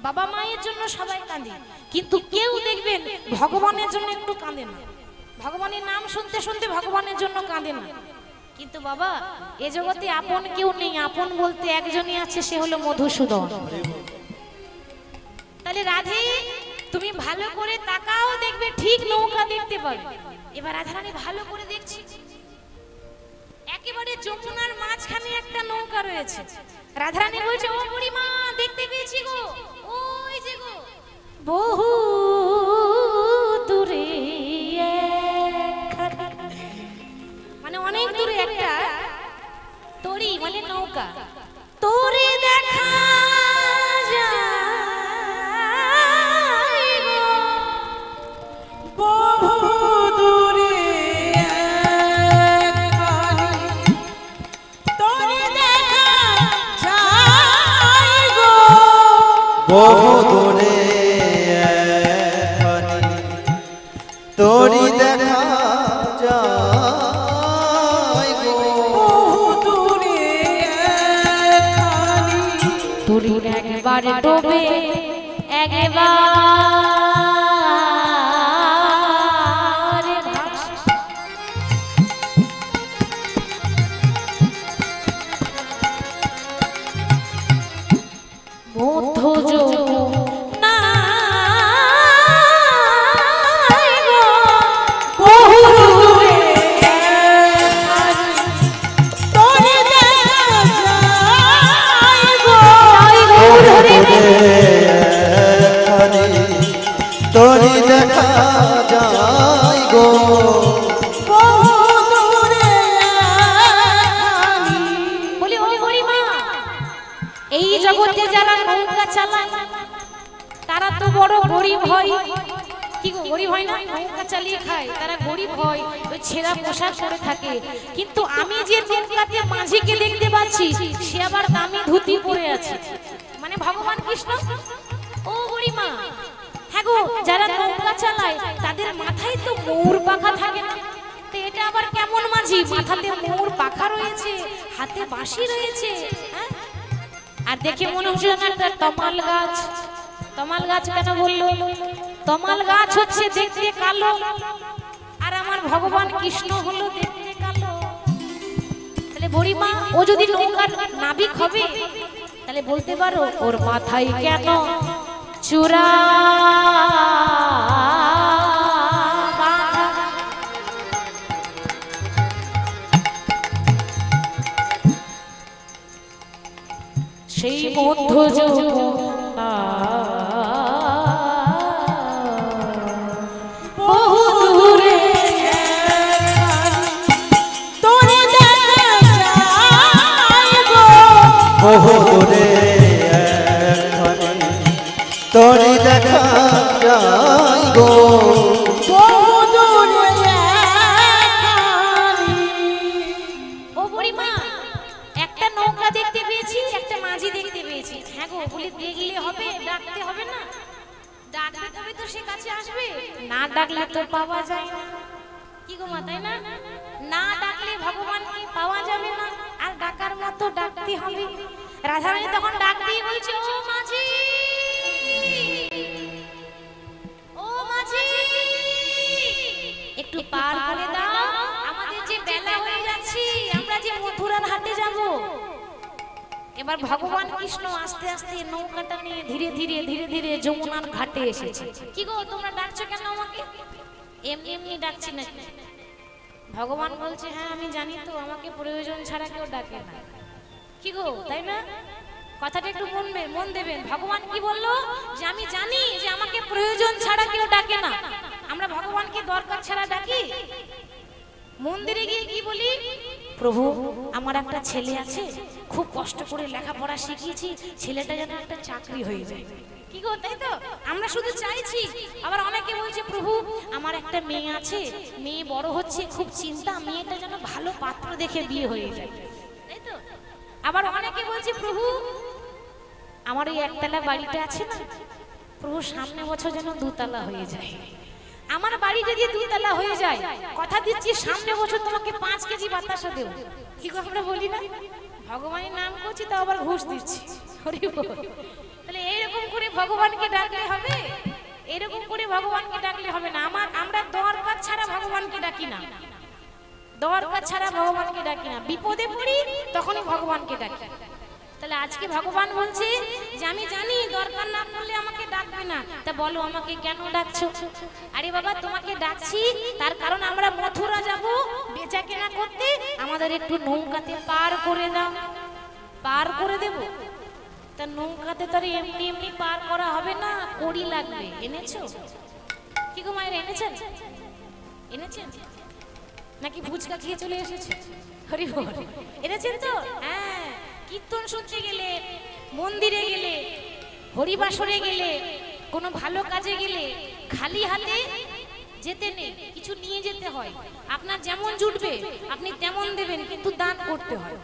বাবা মায়ের জন্য সবাই কাঁদি, কিন্তু কেউ দেখবেন ভগবানের জন্য একটু কাঁদে না। ভগবানের নাম শুনতে শুনতে ভগবানের জন্য কাঁদে না। কিন্তু বাবা এ জগতে আপন কেউ নেই, আপন বলতে একজনই আছে, সে হলো মধুসূদন। তাহলে রাধে তুমি ভালো করে তাকাও, দেখবে ঠিক নৌকা দেখতে পাবে। এবার রাধারানী ভালো করে দেখছি, একেবারে যমুনার মাঝখানে একটা নৌকা রয়েছে। রাধারানী বলছে, ও বুড়িমা দেখতে পেয়েছি গো, ওই যে গো বহু দূরে, মানে অনেক দূরে একটা তরি, মানে নৌকা, তোরে দেখা যায় বহু দূরে তোরে দেখা যায় গো, বহু দূরে তোরি দেখা যায় ডোবে একবার মধ্য যমুনা বহু দূরে তোরে দেখা যায় গো তোরি দেখা যায় গো বহু দূরে একখানি। বলি ও গরিমা, এই জগতে যারা নৌকা চালায় তারা তো বড় গরিব হয়। কি গো, গরিব হয় না? নৌকা চালিয়ে খায়, তারা গরিব হয়, ওই ছেঁড়া পোশাক পরে থাকে। কিন্তু আমি যে নৌকাতে মাঝিকে দেখতে পাচ্ছি, সে আবার দামি ধুতি পরে আছে, মানে ভগবান কৃষ্ণ। ও গরিমা, হ্যাঁ গো, যারা নৌকা চালায় তাদের মাথায় তো ময়ূর পাখা থাকে না, তো এটা আবার কেমন মাঝি? মাথাতে ময়ূর পাখা রয়েছে, হাতে বাঁশি রয়েছে, হ্যাঁ? আর দেখে মনে হচ্ছে না একটা তমাল গাছ। তমাল গাছ কেন বললো? তমাল গাছ হচ্ছে দেখতে কালো, আর আমার ভগবান কৃষ্ণ হলো দেখতে কালো। তাহলে বুড়িমা, ও যদি নৌকার নাবিক হবে তাহলে বলতে পারো ওর মাথায় কেন চূড়া বাঁধা? সেই মধ্য যমুনা বহু দূরে তোরে দেখা যায় গো বহু দূরে তোরি দেখা যায় গো বহু দূরে একখানি। ও বুড়িমা, একটা নৌকা দেখতে পেয়েছি, একটা মাঝি দেখতে পেয়েছি। হ্যাঁ গো, বলি দেখলে হবে, ডাকতে হবে না? ডাকলে তবে তো সে কাছে আসবে, না ডাকলে তো পাওয়া যায় না। কি গো মা, তাই না? না ডাকলে ভগবানকে পাওয়া যাবে না, আর ডাকার মতো ডাকতে হবে। রাধারানী তখন ডাক দিয়ে বলছে, ও মাঝি, ও মাঝি, একটু পার করে দাও, আমাদের যে বেলা হয়ে যাচ্ছে, আমরা যে মথুরার হাটে যাব। এবার ভগবান কৃষ্ণ আস্তে আস্তে নৌকাটা নিয়ে ধীরে ধীরে ধীরে ধীরে যমুনার ঘাটে এসেছে। কি গো, তোমরা ডাকছো কেন আমাকে? এমনি এমনি ডাকছি না। ভগবান বলছে, হ্যাঁ আমি জানি তো, আমাকে প্রয়োজন ছাড়া কেউ ডাকে না। কি গো, তাই না? কথাটা একটু মন দেবেন। ভগবান কি বললো? যে আমি জানি যে আমাকে প্রয়োজন ছাড়া কেউ ডাকে না। আমরা ভগবানকে দরকার ছাড়া ডাকি? মন্দিরে গিয়ে কি বলি? প্রভু, আমার একটা ছেলে আছে, খুব কষ্ট করে লেখাপড়া শিখিয়েছি, ছেলেটা যেন একটা চাকরি হয়ে যায়। কি গো, তাই তো? আমরা শুধু চাইছি। আবার অনেকে বলছে, প্রভু আমার একটা মেয়ে আছে, মেয়ে বড় হচ্ছে, খুব চিন্তা, মেয়েটা যেন ভালো পাত্র দেখে বিয়ে হয়ে যায়, তাই তো? আবার অনেকে বলছে, প্রভু আমার ওই একতলা বাড়িটা আছে না, প্রভু সামনে বছর যেন দুতলা হয়ে যায়। আমার বাড়ি যদি দুতলা হয়ে যায়, কথা দিচ্ছি সামনে বছর তোমাকে 5 কেজি বাতাসা দেব। কি গো, আমরা বলি না? ভগবানের নাম করছি, তো আবার ঘুষ দিচ্ছি। হরি বল। তাহলে এইরকম করে ভগবানকে ডাকলে হবে? এরকম করে ভগবানকে ডাকলে হবে না। আমরা দরকার ছাড়া ভগবানকে ডাকি না, দরকার ছাড়া ভগবানকে ডাকি না। বিপদে পড়ি তখনই ভগবানকে ডাকি। তাহলে আজকে ভগবান বলছে যে আমি জানি দরকার না পড়লে আমাকে ডাকবে না, তা বলো আমাকে কেন ডাকছো? আরে বাবা, তোমাকে ডাকছি তার কারণ আমরা মথুরা যাব বেচা কেনা করতে, আমাদের একটু নৌকাতে পার করে দাও। পার করে দেব? তা নৌকাতে তো এমনি এমনি পার করা হবে না, কড়ি লাগবে। এনেছো? কি গো মায়ের, এনেছেন? এনেছেন নাকি ফুচকা খেয়ে চলে এসেছে? হরি বল। এনেছেন তো? হ্যাঁ, কীর্তন শুনতে গেলে, মন্দিরে গেলে, হরিবাসরে গেলে, কোনো ভালো কাজে গেলে খালি হাতে যেতে নেই, কিছু নিয়ে যেতে হয়। আপনার যেমন জুটবে আপনি তেমন দেবেন, কিন্তু দান করতে হয়।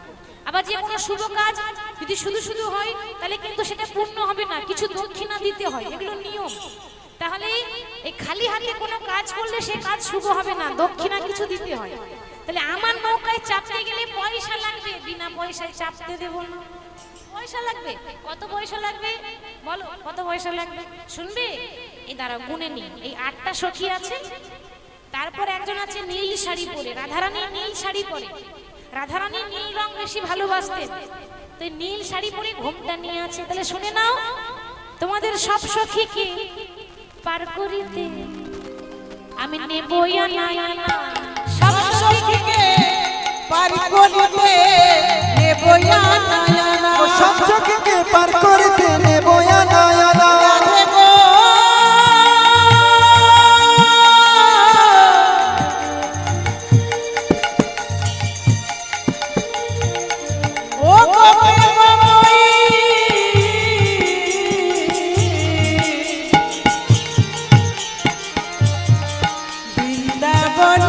আবার যে কোনো শুভ কাজ যদি শুধু শুধু হয় তাহলে কিন্তু সেটা পূর্ণ হবে না, কিছু দক্ষিণা দিতে হয়, এগুলো নিয়ম। তাহলে এই খালি হাতে কোনো কাজ করলে সে কাজ শুভ হবে না, দক্ষিণা কিছু দিতে হয়। তাহলে আমার নৌকায় চাপতে গেলে পয়সা লাগবে, বিনা পয়সায় চাপতে দেব না। পয়সা লাগবে। কত পয়সা লাগবে? বলো কত পয়সা লাগবে শুনবে? এই দাঁড়াও গুনে নি, এই 8টা সখী আছে, তারপর একজন আছে নীল শাড়ি পরে, রাধারানী নীল শাড়ি পরে, রাধারানী নীল রং বেশি ভালোবাসতেন, তো নীল শাড়ি পরে ঘোমটা নিয়ে আছে। তাহলে শুনে নাও, তোমাদের সব সখীকে পার করিতে আমি নেব না, সব সখীকে পার করিতে নেব না, সব সখীকে পার করিতে নেব না। রাধে গো ও গো প্রেমময়ী বৃন্দাবন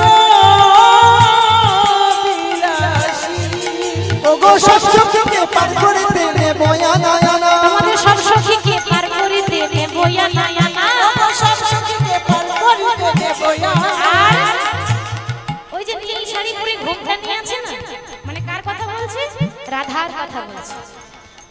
বিলাসী ওগো সব সখীকে পার করিতে নেব না। তোমাদের সব সখীকে পার করিতে নেব না। সব সখীকে পার করিতে নেব আর ওই যে নীল শাড়ি পরে ঘোমটা নিয়ে আছে না, মানে কার কথা বলছে? রাধার কথা বলছে।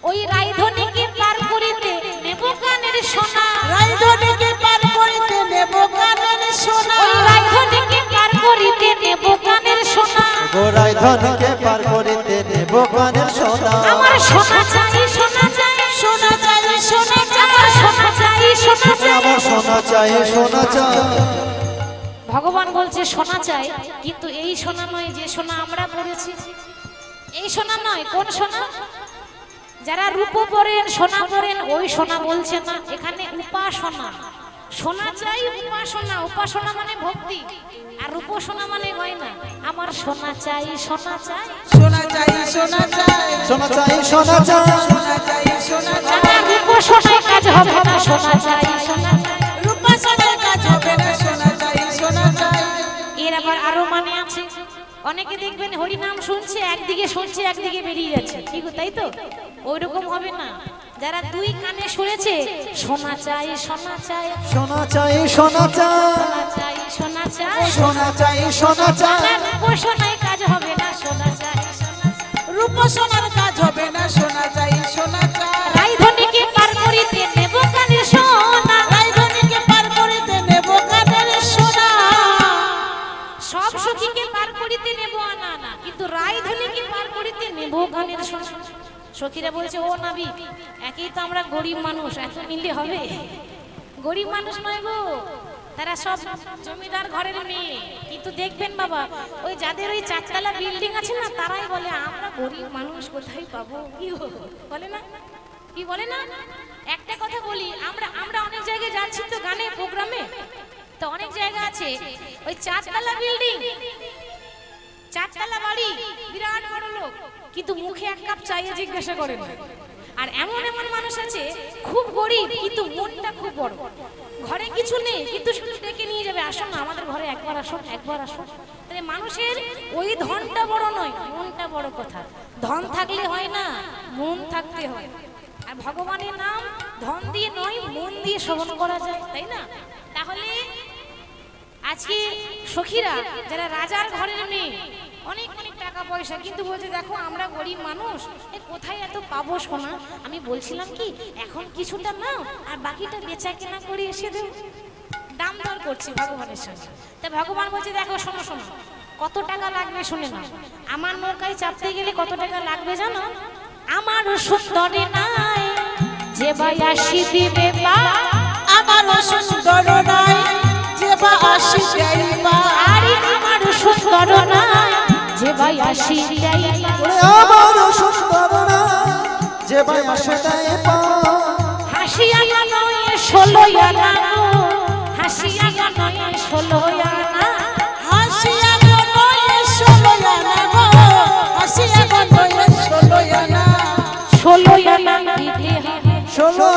ওই রাইধনীকে পার করিতে নেব কানের সোনা, রাইধনীকে পার করিতে নেব কানের সোনা, ওই রাইধনীকে পার করিতে নেব কানের সোনা। ওগো রাইধনকে পার করিতে নেব কানের সোনা। আমার সোনা চাই, সোনা চাই, সোনা চাই, সোনা চাই, আমার সোনা চাই, সোনা চাই। আমার সোনা চাই, সোনা চাই। ভগবান বলছে সোনা চাই, কিন্তু এই সোনা নয় যে সোনা আমরা পড়েছি, এই সোনা নয়। কোন সোনা? যারা রূপ পরেন, সোনা পরেন, ওই সোনা বলছে না, এখানে উপাসনা। সোনা চাই, উপাসনা। উপাসনা মানে ভক্তি, আর রূপসোনা মানে গয়না। আমার সোনা চাই, সোনা চাই, সোনা চাই, সোনা চাই, সোনা চাই, সোনা চাই। সোনা চাই, সোনা চাই, না রূপসোনায় কাজ হবে না, সোনা চাই, সোনা চাই। রূপা সোনার কাজ হবে না, সোনা চাই, সোনা চাই। এর আবার আরো মানে আছে। অনেকে দেখবেন হরি নাম শুনছে, একদিকে শুনছে একদিকে বেরিয়ে যাচ্ছে, ঠিক তাই তো? ওইরকম হবে না। যারা দুই কানে শুনেছে সোনা চাই, সোনা চাই, সোনা চাই, সোনা চাই, সোনা চাই, সোনা চাই, সোনা চাই, সোনা চাই। রূপসোনায় কাজ হবে না, সোনা চাই, সোনা চাই। রূপা সোনার কাজ হবে না, সোনা চাই, সোনা চাই। রাইধনীকে পার করিতে নেব কানের সোনা, রাইধনীকে পার করিতে নেব কানের সোনা, সব সখীকে পার করিতে নেব না, কিন্তু রাইধনীকে পার করিতে নেব কানের সোনা। সখীরা বলছে ও নাবি, একই তো আমরা গরিব মানুষ, এত মিললে হবে? গরিব মানুষ নয় গো, তারা সব জমিদার ঘরের মেয়ে। কিন্তু দেখবেন বাবা, ওই যাদের ওই 4তলা বিল্ডিং আছে না, তারাই বলে আমরা গরিব মানুষ, কোথায় পাবো? কি বলে না, কি বলে না? একটা কথা বলি, আমরা অনেক জায়গায় যাচ্ছি তো গানে প্রোগ্রামে, তো অনেক জায়গা আছে ওই 4তলা বিল্ডিং, 4তলা বাড়ি, বিরাট বড় লোক, কিন্তু মুখে এক কাপ চাইয়ে জিজ্ঞাসা করেন না। আর এমন এমন মানুষ আছে খুব গরিব কিন্তু মনটা খুব বড়, ঘরে কিছু নেই কিন্তু শুধু ডেকে নিয়ে যাবে, আসো না আমাদের ঘরে একবার আসো, একবার আসো। তাহলে মানুষের ওই ধনটা বড় নয়, মনটা বড় কথা। ধন থাকলে হয় না, মন থাকতে হয়। আর ভগবানের নাম ধন দিয়ে নয়, মন দিয়ে শ্রবণ করা যায়, তাই না? তাহলে আজকে সখীরা যারা রাজার ঘরের মেয়ে, অনেক অনেক টাকা পয়সা, কিন্তু বলছে দেখো আমরা গরিব মানুষ, কোথায় এত পাবো সোনা? আমি বলছিলাম কি এখন কিছুটা নাও আর বাকিটা বেচা কেনা করে এসে দেব, দাম দর করছি ভগবানের সঙ্গে। তা ভগবান বলছে দেখো শোনো শোনো, কত টাকা লাগবে শুনে নাও। আমার নৌকায় চাপতে গেলে কত টাকা লাগবে জানো? আমার সুন্দরী নাই যে বায়াসি দিবে পা, আমার সুন্দর নাই যে বা আসি যাইবা, আরে আমার সুন্দর নাই যে বায়াসি যাইবা, আমার সুন্দর না যে বায়াসি যাইবা। হাসিয়া নয় 16 আনা, হাসিয়া নয় 16 আনা, হাসিয়া গনয়ে 16 আনা গো, হাসিয়া গনয়ে 16 আনা, 16 আনা দিতে হবে, 16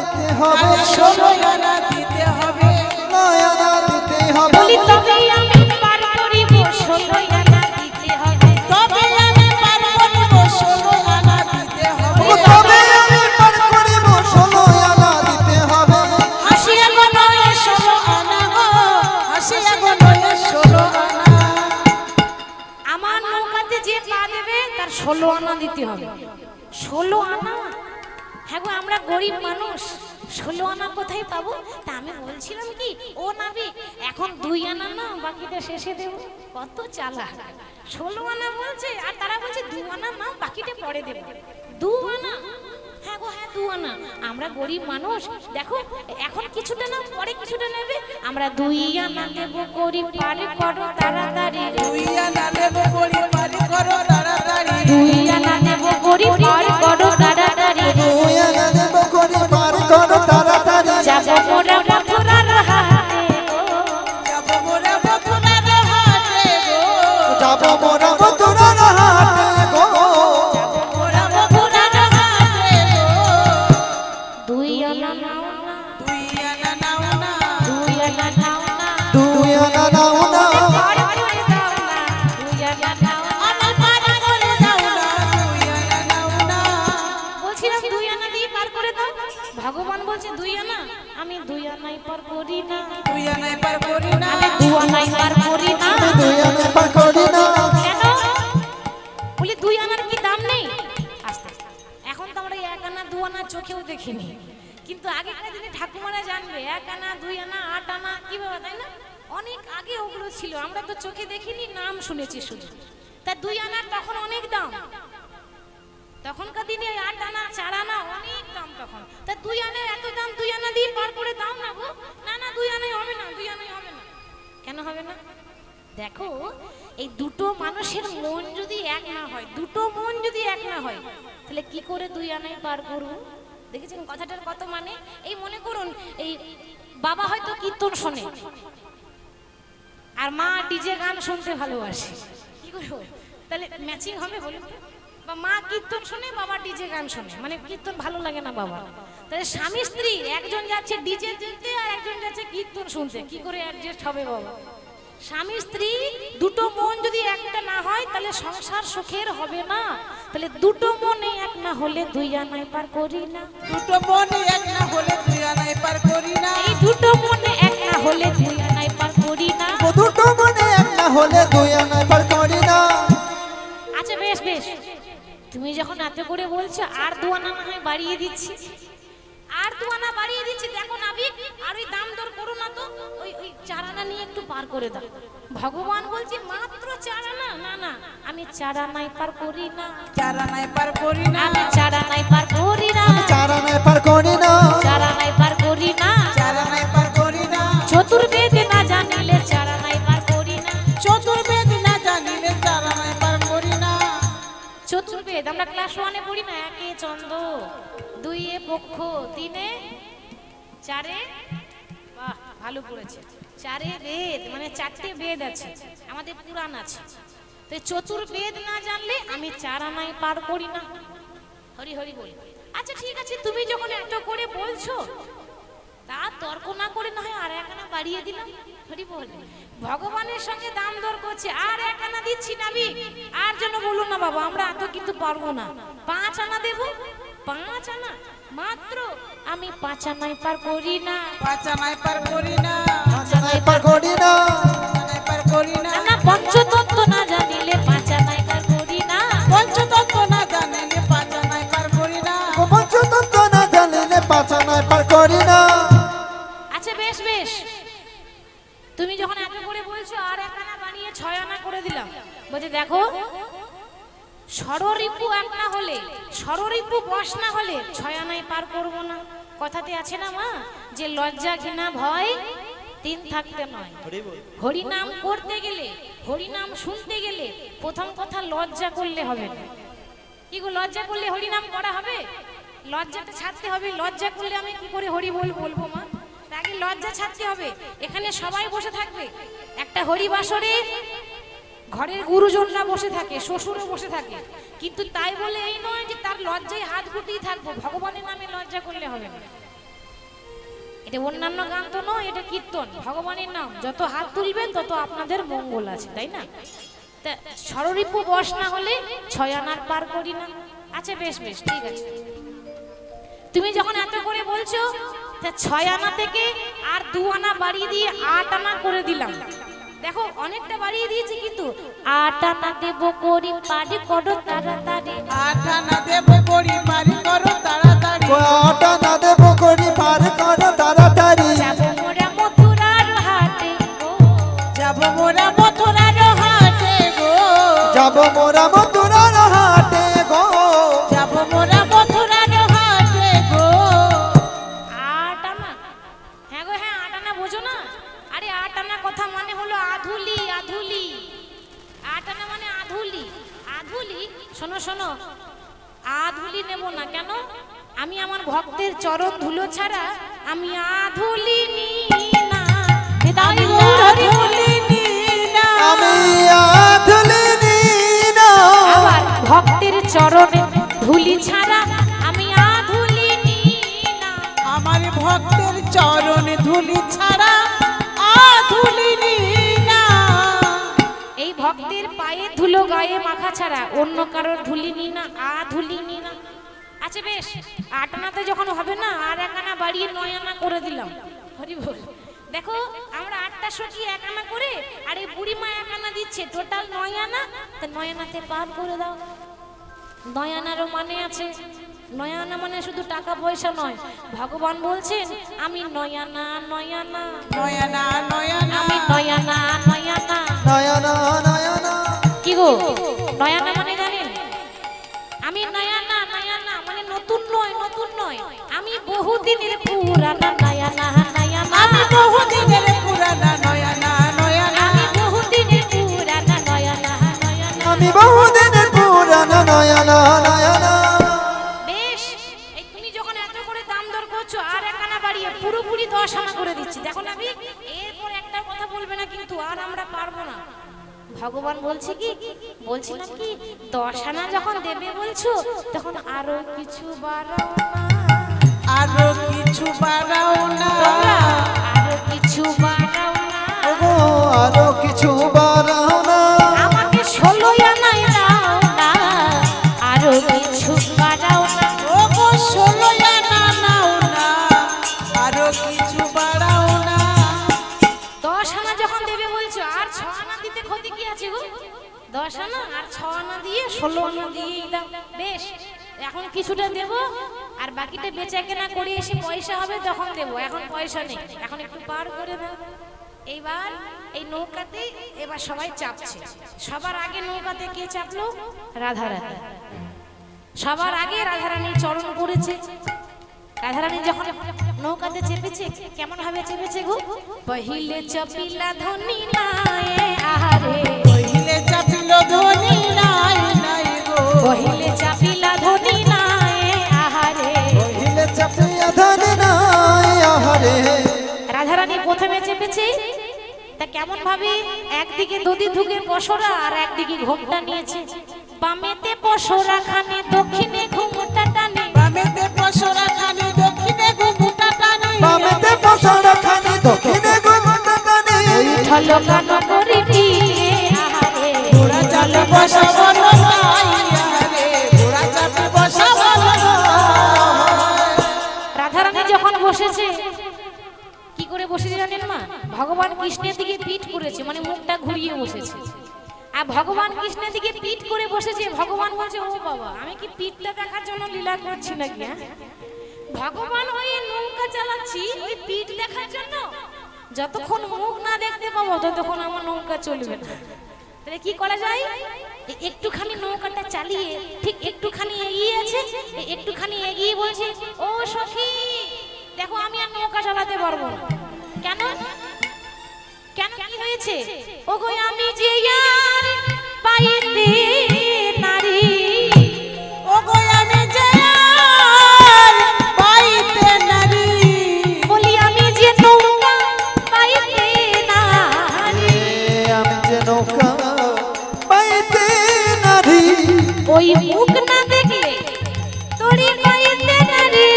আনা দিতে হবে, 16 আনা দিতে হবে, 16 আনা দিতে হবে। বলি তবে আমি পার করিব 16 আনা দিতে হবে, তবে আমি পার করিব 16 আনা দিতে হবে, তবে আমি পার করিব 16 আনা দিতে হবে। হাসিয়া গনয়ে 16 আনা গো, হাসিয়া কোথায় পাবো? তা আমি বলছিলাম কি, ও নাবিক এখন 2 আনা না, বাকিটা শেষে দেব। কত চালাক, 16 আনা বলছে, আর তারা বলছে 2 আনা না, বাকিটা পরে দেব। 2 আনা? হ্যাঁ গো হ্যাঁ, 2 আনা। আমরা গরিব মানুষ, দেখো এখন কিছুটা না, পরে কিছুটা নেবে। আমরা 2 আনা দেব, গরিব পার করো তাড়াতাড়ি। 2 আনা দেব, গরিব পার করো তাড়াতাড়ি। 2 আনা দেব, গরিব পার করো তাড়াতাড়ি। 2 আনা দেব, গরিব পার করো তাড়াতাড়ি। যাবো মোরা মথুরার হাটে গো, যাব মোরা মথুরার হাটে গো, যাবো মোরা মথুরার হাটে গো। মোরা মথুরার হাটে গো। 2 আনা নাও না, 2 আনা নাও না, 2 আনা নাও না, 2 আনা নাও না, পার করে দাও না, 2 আনা নাও না। আমার পার করে দাও না, 2 আনা নাও না। বলছিলাম 2 আনা দিয়ে পার করে দাও। ভগবান বলছে 2 আনা, আমি 2 আনাই পার করি না, 2 আনায় পার করি না, আমি 2 আনাই পার করি না। 2 আনা পার করি না। কেন? বলি 2 আনার কি দাম নেই? আস্তে আস্তে। এখন তো আমরা 1 আনা 2 আনা চোখেও দেখিনি, কিন্তু আগেকার দিনে ঠাকুমারা জানবে 1 আনা 2 আনা 8 আনা কিভাবে, তাই না? অনেক আগে ওগুলো ছিল, আমরা তো চোখে দেখিনি, নাম শুনেছি শুধু। তা 2 আনার তখন অনেক দাম। তখনকার দিনে 8 আনা 4 আনা অনেক দাম তখন। তা 2 আনা এত দাম, 2 আনা দিয়ে পার করে দাও না গো। না না, 2 আনাই হবে না, 2 আনাই হবে না। কেন হবে না? দেখো, এই দুটো মানুষের মন যদি এক না হয়, দুটো মন যদি এক না হয়, তাহলে কি করে 2 আনাই পার করব? দেখেছেন কথাটার কত মানে? এই মনে করুন, এই বাবা হয়তো কীর্তন শোনে আর মা ডিজে গান শুনতে ভালোবাসে, কি করবো? তাহলে ম্যাচিং হবে বলুন তো? বা মা কীর্তন শোনে, বাবা ডিজে গান শোনে, মানে কীর্তন ভালো লাগে না বাবা, তাহলে স্বামী স্ত্রী একজন যাচ্ছে ডিজে শুনতে আর একজন যাচ্ছে কীর্তন শুনতে, কি করে অ্যাডজাস্ট হবে বাবা? স্বামী স্ত্রী দুটো মন যদি একটা না হয়, তাহলে সংসার সুখের হবে না। তাহলে দুটো মনে এক না হলে 2 আনাই পার করি না। দুটো মনে এক না হলে 2 আনায় পার করি না। এই দুটো মনে এক না হলে 2 আনাই পার করি না। দুটো মনে এক না হলে 2 আনা পার করি না। আচ্ছা বেশ বেশ, তুমি যখন এত করে বলছো, আর 2 আনা না হয় বাড়িয়ে দিচ্ছি, আর 2 আনা বাড়িয়ে দিচ্ছি। দেখো নাবিক, আর ওই দাম দর করো না তো, ওই 4 আনা নিয়ে একটু পার করে দাও। ভগবান বলছে মাত্র 4 আনা? না না, আমি 4 আনাই পার করি না, 4 আনায় পার করি না, আমি 4 আনাই পার করি না, 4 আনা পার করি না, 4 আনাই পার করি না। 4 আনায় পার করি না। চতুর্বেদ না জানিলে 4 আনাই পার করি না। চতুর্বেদ না জানিলে 4 আনায় পার করি না। চতুর্বেদ আমরা ক্লাস 1-এ পড়ি না? 1-এ চন্দ্র, 2-এ পক্ষ, 3-এ 4-এ, বাহ ভালো পড়েছে, 4-এ বেদ, মানে 4টে বেদ আছে, আমাদের পুরাণ আছে। তো চতুর্বেদ না জানলে আমি 4 আনাই পার করি না। হরি হরি বল। আচ্ছা ঠিক আছে, তুমি যখন এত করে বলছো, তা তর্ক না করে না হয় আর 1 আনা বাড়িয়ে দিলাম। হরি বল। ভগবানের সঙ্গে দাম দর করছে, আর 1 আনা দিচ্ছি নাবি, আর যেন বলো না বাবা আমরা এত কিন্তু পারবো না, 5 আনা দেব। 5 আনা মাত্র, আমি 5 আনাই পার করি না, 5 আনায় পার করি না, 5 আনা পার করি না, 5 আনায় পার করি না। না পঞ্চতত্ত্ব না জানিলে 5 আনাই পার করি না। পঞ্চতত্ত্ব না জানিলে 5 আনায় পার করি না। পঞ্চতত্ত্ব না জানিলে 5 আনা পার করি না। আচ্ছা বেশ বেশ, তুমি যখন এত করে বলছো, আর 1 আনা বানিয়ে 6 আনা করে দিলাম। বলছে দেখো, ষড়রিপু এক না হলে, ষড়রিপু বশ না হলে 6 আনাই পার করবো না। কথাতে আছে না মা, যে লজ্জা ঘৃণা ভয় 3 থাকতে নয়। হরিনাম করতে গেলে, হরিনাম শুনতে গেলে প্রথম কথা লজ্জা করলে হবে না। কি গো, লজ্জা করলে হরিনাম করা হবে? লজ্জাটা ছাড়তে হবে। লজ্জা করলে আমি কি করে হরি বলবো মা? তাকে লজ্জা ছাড়তে হবে। এখানে সবাই বসে থাকবে, একটা হরিবাসরে ঘরের গুরুজনরা বসে থাকে, শ্বশুরও বসে থাকে, কিন্তু তাই বলে এই নয় যে তার লজ্জায় হাত গুটিয়ে থাকবো। ভগবানের নামে লজ্জা করলে হবে না। এটা অন্যান্য গান তো নয়, এটা কীর্তন, ভগবানের নাম। যত হাত তুলবেন তত আপনাদের মঙ্গল আছে, তাই না? তা ষড়রিপু বশ না হলে 6 আনার পার করি না। আচ্ছা বেশ বেশ, ঠিক আছে, তুমি যখন এত করে বলছো, তা 6 আনা থেকে আর 2 আনা বাড়িয়ে দিয়ে 8 আনা করে দিলাম। দেখো অনেকটা বাড়িয়ে দিয়েছি, কিন্তু 8 আনা দেব করি পারি করো তাড়াতাড়ি। 8 আনা দেব করি পারি করো তাড়াতাড়ি। 8 আনা দেব করি পার করো আরে আট আনা কথা মানে হলো আধুলি, আধুলি। আট আনা মানে আধুলি, আধুলি। শোনো শোনো, আধুলি নেব না। কেন? আমি আমার ভক্তের চরণ ধুলো ছাড়া আমি আধুলি নিই না। আমি আধুলি নিই না। আমি আধুলি নিই না। আবার ভক্তের চরণে ধুলি ছাড়া আমি আধুলি নিই না। আমার ভক্তের চরণে ধুলি ছাড়া আধুলি নিই না। এই ভক্তের পায়ে ধুলো গায়ে মাখা ছাড়া অন্য কারোর ধুলি নিই না, আধুলি নিই না। আচ্ছা বেশ, আট আনাতে যখন হবে না, আর এক আনা বাড়িয়ে 9 আনা করে দিলাম। হরি বল। দেখো আমরা 8টা সখী 1 আনা করে, আর এই বুড়ি মা 1 আনা দিচ্ছে, টোটাল 9 আনা। তো 9 আনাতে পার করে দাও। 9 আনারও মানে আছে। 9 আনা মানে শুধু টাকা পয়সা নয়। ভগবান বলছেন আমি 9 আনা, 9 আনা, নয়না নয়না আমি 9 আনা, 9 আনা। নয়না নয়না। কি গো, 9 আনা মানে জানেন? আমি 9 আনা, 9 আনা মানে নতুন নয়, নতুন নয়। আমি বহুদিনের পুরানা 9 আনা, 9 আনা। আমি বহুদিনের পুরানা নয়না নয়না। আমি বহুদিনের পুরানা 9 আনা, 9 আনা। আমি বহুদিনের পুরানা নয়না নয়না। বেশ, এই তুমি যখন এত করে দাম দর করছো, আর 1 আনা বাড়িয়ে পুরোপুরি 10 আনা করে দিচ্ছি। দেখো না, আমি এরপর একটা কথা বলবে না কিন্তু, আর আমরা পারবো না। ভগবান বলছে কি, বলছিলাম কি, 10 আনা যখন দেবে বলছো, তখন আরো কিছু বাড়াও না। আরো কিছু বাড়াও না। তোমরা আরো কিছু বাড়াও না। ওগো আরো কিছু বাড়াও না। আমাকে 16 আনাই দাও না, আরো কিছু বাড়াও না। ও গো 16 আনা নাও না। আরো কিছু বাড়াও না। 10 আনা যখন দেবে বলছো, আর 6 আনা দিতে ক্ষতি কি আছে গো? 10 আনা আর 6 আনা দিয়ে 16 আনা দিয়ে দাও। বেশ, এখন কিছুটা দেব, আর বাকিটা বেচা কেনা করে এসে পয়সা হবে তখন দেব। এখন পয়সা নেই, এখন একটু পার করে দাও। এইবার এই নৌকাতে এবার সবাই চাপছে। সবার আগে নৌকাতে কে চাপলো? রাধারানী। সবার আগে রাধারানীর চরণ পড়েছে। রাধারানী যখন নৌকাতে চেপেছে, কেমন ভাবে চেপেছে গো? পহিলে চাপিলা ধনী নায়ে আহারে, পहिले চাপিল ধনী নাই নাই গো। পহিলে চাপিলা ধনী নায়ে আহারে। পহিলে চাপিয়া ধন নাই আহারে। রাধারানী প্রথমে চেপেছে, তা কেমন ভাবে একদিকে দধি ধুকের পসরা আর একদিকে ঘোমটা নিয়েছে। বামেতে পসরা খানে, দক্ষিণে ঘুমটা টানে। বামেতে পসরা খানি দক্ষিণে ঘুমটা টানে। বামেতে পসরা খানি দক্ষিণে ঘুমটা টানে। উঠল কান করিটি আহারে, ঘোড়া চাপে বসা বলো নাই আরে। ঘোড়া চাপে বসা বলো নাই। রাধারানী যখন বসেছে, কি করে বসেছে জানেন মা? ভগবান কৃষ্ণের দিকে পিঠ করেছে, মানে মুখটা ঘুরিয়ে বসেছে। আর ভগবান কৃষ্ণের দিকে পিঠ করে বসেছে। ভগবান বলছে, ও বাবা, আমি কি পিঠটা দেখার জন্য লীলা করছি নাকি? হ্যাঁ, ভগবান ওই নৌকা চালাচ্ছি ওই পিঠ দেখার জন্য? যতক্ষণ মুখ না দেখতে পাবো ততক্ষণ আমার নৌকা চলবে না। তাহলে কি করা যায়? একটুখানি নৌকাটা চালিয়ে ঠিক একটুখানি এগিয়ে আছে, একটুখানি এগিয়ে বলছে, ও সখী দেখো আমি আর নৌকা চালাতে পারবো না। কেন? কেন কি হয়েছে? ও গো আমি যে আর পাইতে নারী, ও গো আমি যে আর পাইতে নারী। বলি আমি যে নৌকা পাইতে নারী। আমি যে নৌকা পাইতে নারী। ওই মুখ না দেখলে তোরে পাইতে নারী।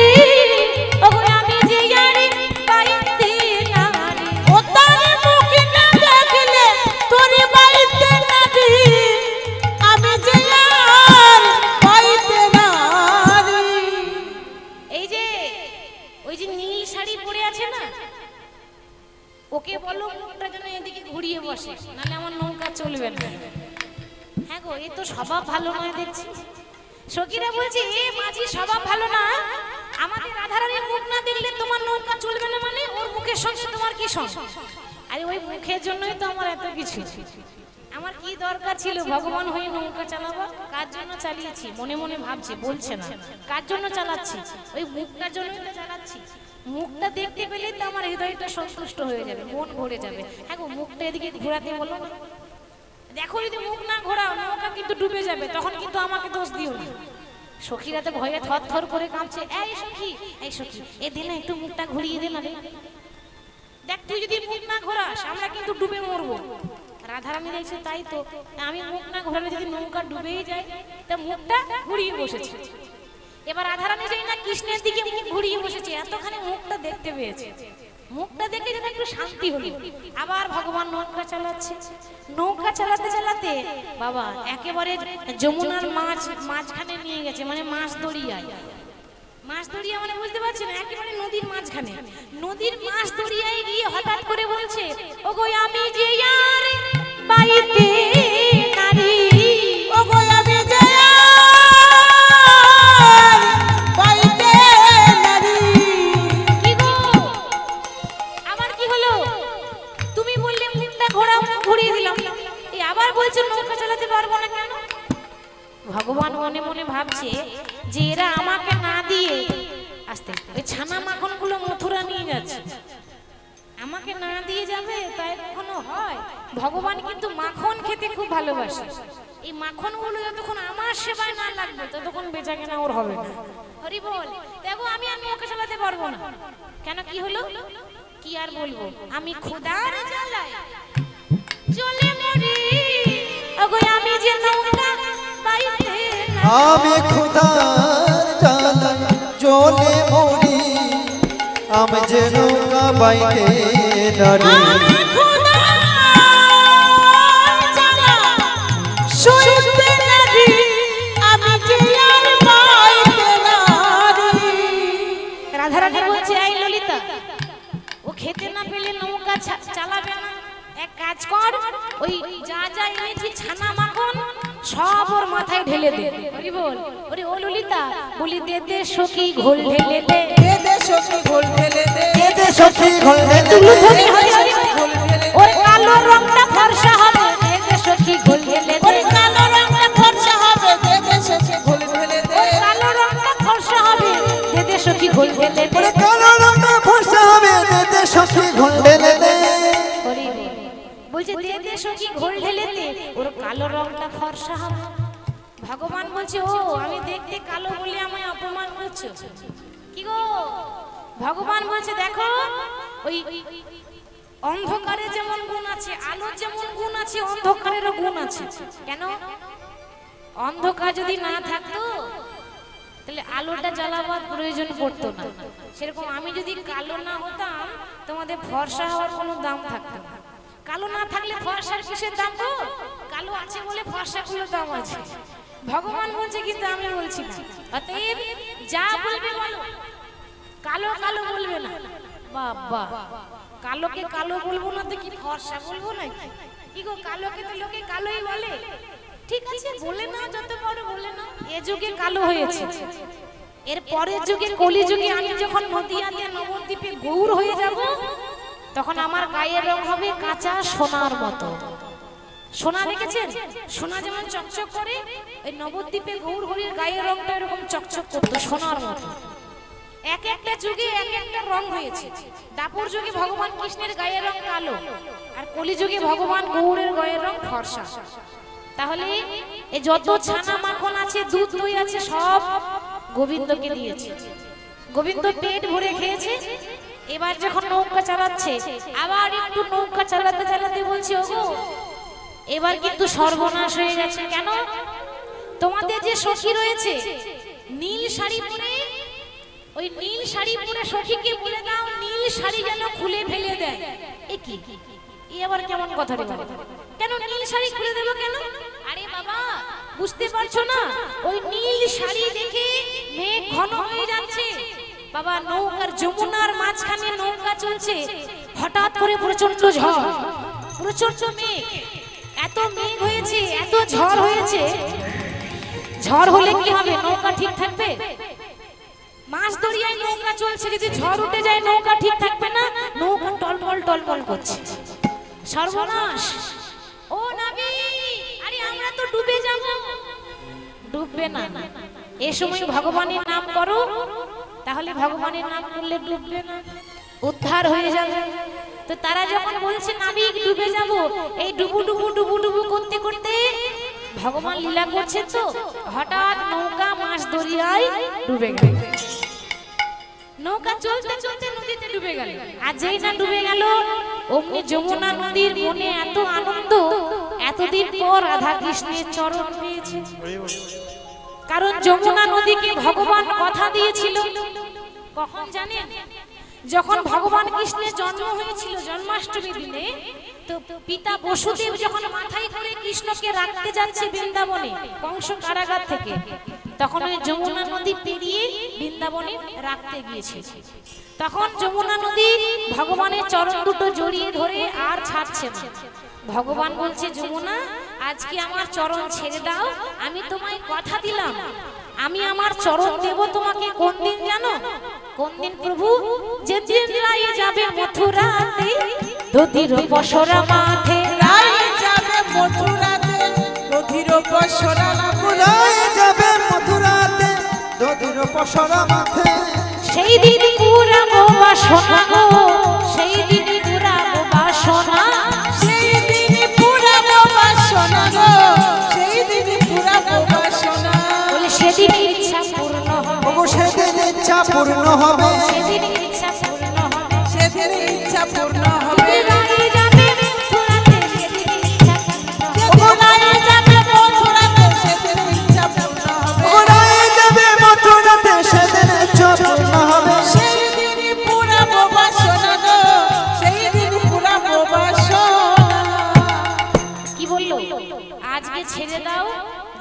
ও গো আমি যে আর পাইতে নারী। ও তার মুখ না দেখলে তোরে পাইতে নারী। আমি যে আর পাইতে নারী। এই যে ওই যে নীল শাড়ি পরে আছে না, ওকে বলো মুখটা যেন এদিকে ঘুরিয়ে বসে, নাহলে আমার নৌকা চলবে না। হ্যাঁ গো, এ তো স্বভাব ভালো নয় দেখছি। সখীরা বলছে, এ মাঝি স্বভাব ভালো না। আমাদের রাধারানীর মুখ না দেখলে তোমার নৌকা চলবে না, মানে ওর মুখের সঙ্গে তোমার কি সঙ্গ? আরে ওই মুখের জন্যই তো আমার এত কিছু। আমার কি দরকার ছিল ভগবান হয়ে নৌকা চালাবো? কার জন্য চালিয়েছি? মনে মনে ভাবছি, বলছে না কার জন্য চালাচ্ছি। ওই মুখটার জন্যই তো চালাচ্ছি। মুখটা দেখতে পেলে তো আমার হৃদয়টা সন্তুষ্ট হয়ে যাবে, মন ভরে যাবে। হ্যাঁ গো, মুখটা এদিকে ঘোরাতে বলো না। দেখো যদি মুখ না ঘোরাও নৌকা কিন্তু ডুবে যাবে, তখন কিন্তু আমাকে দোষ দিও না। সখীরা তো ভয়ে থর থর করে কাঁপছে। এই সখী, এই সখী, এ দে না একটু মুখটা ঘুরিয়ে দে না রে। দেখ তুই যদি মুখ না ঘোরাস আমরা কিন্তু ডুবে মরবো। রাধারানী দেখছে তাই তো, আমি মুখ না ঘোরালে যদি নৌকা ডুবেই যায়, তা মুখটা ঘুরিয়ে বসেছে। এবার রাধারানী যাই না কৃষ্ণের দিকে মুখ ঘুরিয়ে বসেছে, এতখানি মুখটা দেখতে পেয়েছে। মুখটা দেখে যেন একটু শান্তি হলো। আবার ভগবান নৌকা চালাচ্ছে। নৌকা চালাতে চালাতে বাবা একেবারে যমুনার মাঝখানে নিয়ে গেছে, মানে মাছ দড়িয়ায়। মাছ দড়িয়া মানে বুঝতে পারছেন, একেবারে নদীর মাঝখানে। নদীর মাছ দড়িয়ায় গিয়ে হঠাৎ করে বলছে, ওগো আমি যে আর বাইতে নারী, ওগো আমি যে আর বাইতে নারী। কি গো আবার কি হলো? তুমি বললে মুখটা ঘোরাও, ঘুরিয়ে দিলাম। এই আবার বলছে নৌকা চালাতে পারবো না কেন? ভগবান মনে মনে ভাবছে যে এরা আমাকে না দিয়ে আসতে ওই ছানা মাখন গুলো মথুরা নিয়ে যাচ্ছে, আমাকে না দিয়ে যাবে, তাই কখনো হয়? ভগবান কিন্তু মাখন খেতে খুব ভালোবাসে। এই মাখন গুলো যতক্ষণ আমার সেবায় না লাগবে ততক্ষণ বেচা কেনা ওর হবে না। হরি বল। দেখো আমি ওকে চালাতে পারবো না কেন? কি হলো? কি আর বলবো, আমি খোদার জ্বালায় চলে মরি। ওগো আমি যে নৌকা বাইতে না, আমি খোদার জ্বালায় জ্বলে মরি, আমি যে নৌকা বাইতে নারী। আমি খোদার জ্বালায় সইতে নারী, আমি যে আর বাইতে নারী। রাধারানী বলছে, এই ললিতা, ও খেতে না পেলে নৌকা চালাবে না। এক কাজ কর, ওই যা যা এনেছি ছানা মাখন সব ওর মাথায় ঢেলে দে। হরি বল। ওরে ও ললিতা, বলি দে দে সখী ঘোল ঢেলে দে, দে দে সখী ঘোল ঢেলে দে, দে দে সখী ঘোল ঢেলে তুলু দে, ধরে হরি হরি ঘোল ঢেলে দে। ওর কালো রংটা ফর্সা হবে, দে দে সখী ঘোল ঢেলে দে, ওরে কালো রঙটা ফর্সা হবে, দে দে সখী ঘোল ঢেলে দে। ওর কালো রংটা ফর্সা হবে, দে দে সখী ঘোল ঢেলে দে। ওরে কালো রঙটা ফর্সা হবে, দে দে সখী ঘোল ঢেলে দে। হরি বল। বলছে দে দে সখী ঘোল ঢেলে দে, ওর কালো রংটা ফর্সা হবে। ভগবান বলছে, ও আমি দেখতে কালো বলে আমায় অপমান করছো? কি গো? ভগবান বলছে, দেখো ওই অন্ধকারে যেমন গুণ আছে, আলোর যেমন গুণ আছে, অন্ধকারেরও গুণ আছে। কেন? অন্ধকার যদি না থাকতো তাহলে আলোটা জ্বালাবার প্রয়োজন পড়তো না। সেরকম আমি যদি কালো না হতাম তোমাদের ফর্সা হওয়ার কোনো দাম থাকতো না। কালো না থাকলে ফর্সার কিসের দাম গো? কালো আছে বলে ফর্সাগুলোর দাম আছে। ভগবান বলছে, কিন্তু আমি বলছি না। অতএব যা বলবে বলো, কালো কালো বলবে না। বাবা, কালোকে কালো বলবো না তো কি ফর্সা বলবো নাকি? কি গো, কালোকে তো লোকে কালোই বলে। ঠিক আছে, বলে না, যত বড় বলে না। এ যুগে কালো হয়েছে, এর পরের যুগে কলি যুগে আমি যখন নদিয়াতে নবদ্বীপে গৌর হয়ে যাব, তখন আমার গায়ের রং হবে কাঁচা সোনার মতো। সোনা দেখেছেন? সোনা যেমন চকচক করে, ওই নবদ্বীপে গৌর হরির গায়ের রংটা এরকম চকচক করতো সোনার মতো। এক একটা যুগে এক একটা রং হয়েছে। দাপর যুগে ভগবান কৃষ্ণের গায়ের রং কালো, আর কলি যুগে ভগবান গৌরের গায়ের রং ফর্সা। তাহলে এই যত ছানা মাখন আছে, দুধ দই আছে, সব গোবিন্দকে দিয়েছে। গোবিন্দ পেট ভরে খেয়েছে। এবার যখন নৌকা চালাচ্ছে, আবার একটু নৌকা চালাতে চালাতে বলছে, ওগো এবার কিন্তু সর্বনাশ হয়ে গেছে। কেন? তোমাদের যে সখী রয়েছে নীল শাড়ি পরে, ওই নীল শাড়ি পরে সখীকে বলে দাও নীল শাড়ি যেন খুলে ফেলে দেয়। এ কি? এ আবার কেমন কথা রে বাবা? কেন নীল শাড়ি খুলে দেবো কেন? আরে বাবা, বুঝতে পারছো না? ওই নীল শাড়ি দেখে মেঘ ঘন হয়ে যাচ্ছে। বাবা, নৌকার যমুনার মাঝখানে নৌকা চলছে, হঠাৎ করে প্রচন্ড ঝড়, প্রচন্ড মেঘ। এত মেঘ হয়েছে, এত ঝড় হয়েছে। ঝড় হলে কি হবে? নৌকা ঠিক থাকবে? মাছ দরিয়ায় নৌকা চলছে, যদি ঝড় উঠে যায় নৌকা ঠিক থাকবে না। নৌকা টলমল টলমল করছে। সর্বনাশ। ও নবী, আরে আমরা তো ডুবে যাব। ডুববে না। এ সময় ভগবানের নাম করো, তাহলে ভগবানের নাম করলে ডুববে না। উদ্ধার হয়ে যাবে। তো তারা যখন বলছে নাবিক ডুবে যাব, এই ডুবু ডুবু ডুবু ডুবু করতে করতে ভগবান লীলা করছে, তো হঠাৎ নৌকা মাছ দরিয়ায় ডুবে গেল। নৌকা চলতে চলতে নদীতে ডুবে গেল। আর যেই না ডুবে গেল, অমনি যমুনা নদীর মনে এত আনন্দ, এতদিন পর রাধা কৃষ্ণের চরণ পেয়েছে। কারণ যমুনা নদীকে ভগবান কথা দিয়েছিল কখন জানেন? যখন ভগবান কৃষ্ণের জন্ম হয়েছিল জন্মাষ্টমী দিনে, তো পিতা বসুদেব যখন মাথায় করে কৃষ্ণকে রাখতে যাচ্ছে বৃন্দাবনে কংস কারাগার থেকে, তখন ওই যমুনা নদী পেরিয়ে বৃন্দাবনে রাখতে গিয়েছে। তখন যমুনা নদী ভগবানের চরণ দুটো জড়িয়ে ধরে আর ছাড়ছে না। ভগবান বলছে, যমুনা আজকে আমার চরণ ছেড়ে দাও, আমি তোমায় কথা দিলাম আমি আমার চরণ দেব তোমাকে। কোন দিন জানো? কোন দিন প্রভু? যেদিন রায় যাবে মথুরাতে, দধির পসরা মাঠে রায় যাবে মথুরাতে, দধির পসরা রায় যাবে মথুরাতে, দধির পসরা মাঠে। সেই দিন পুরাবো বাসনা গো, সেই দিন পুরাবো বাসনা, সেই দিন পুরাবো বাসনা গো, সেই দিন পুরাবো বাসনা। বলে সেদিন ইচ্ছা পূর্ণ হবে, ওগো সেদিন ইচ্ছা পূর্ণ হবে, সেদিন ইচ্ছা পূর্ণ হবে, সেদিন ইচ্ছা পূর্ণ হবে। রায় যাবে মথুরাতে, সেদিন ইচ্ছা পূর্ণ হবে। যেদিন রায় যাবে মথুরাতে, সেদিন ইচ্ছা পূর্ণ হবে। ওগো রায় যাবে মথুরাতে, সেদিন ইচ্ছা পূর্ণ হবে। সেই দিন পুরাবো বাসনা গো, সেই দিন পুরাবো বাসনা। কি বললো? আজকে ছেড়ে দাও,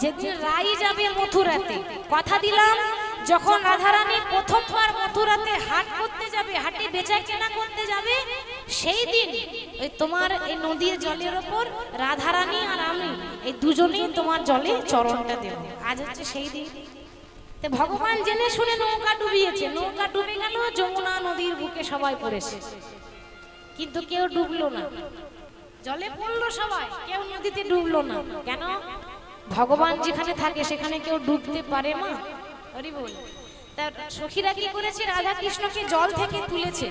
যেদিন রাই যাবে মথুরাতে। কথা দিলাম, যখন রাধারানী প্রথমবার মথুরাতে হাট করতে যাবে, হাটে বেচা কেনা করতে যাবে, সেই দিন ওই তোমার এই নদীর জলের ওপর রাধারানী আর আমি এই দুজনেই তোমার জলে চরণটা দেব। আজ হচ্ছে সেই দিন। তো ভগবান জেনে শুনে নৌকা ডুবিয়েছে, নৌকা ডুবে গেল, যমুনা নদীর বুকে সবাই পড়েছে, কিন্তু কেউ ডুবলো না। জলে পড়লো সবাই, কেউ নদীতে ডুবলো না। কেন? ভগবান যেখানে থাকে সেখানে কেউ ডুবতে পারে না। হরি বল। তার সখীরা কি করেছে? রাধা কৃষ্ণকে জল থেকে তুলেছে,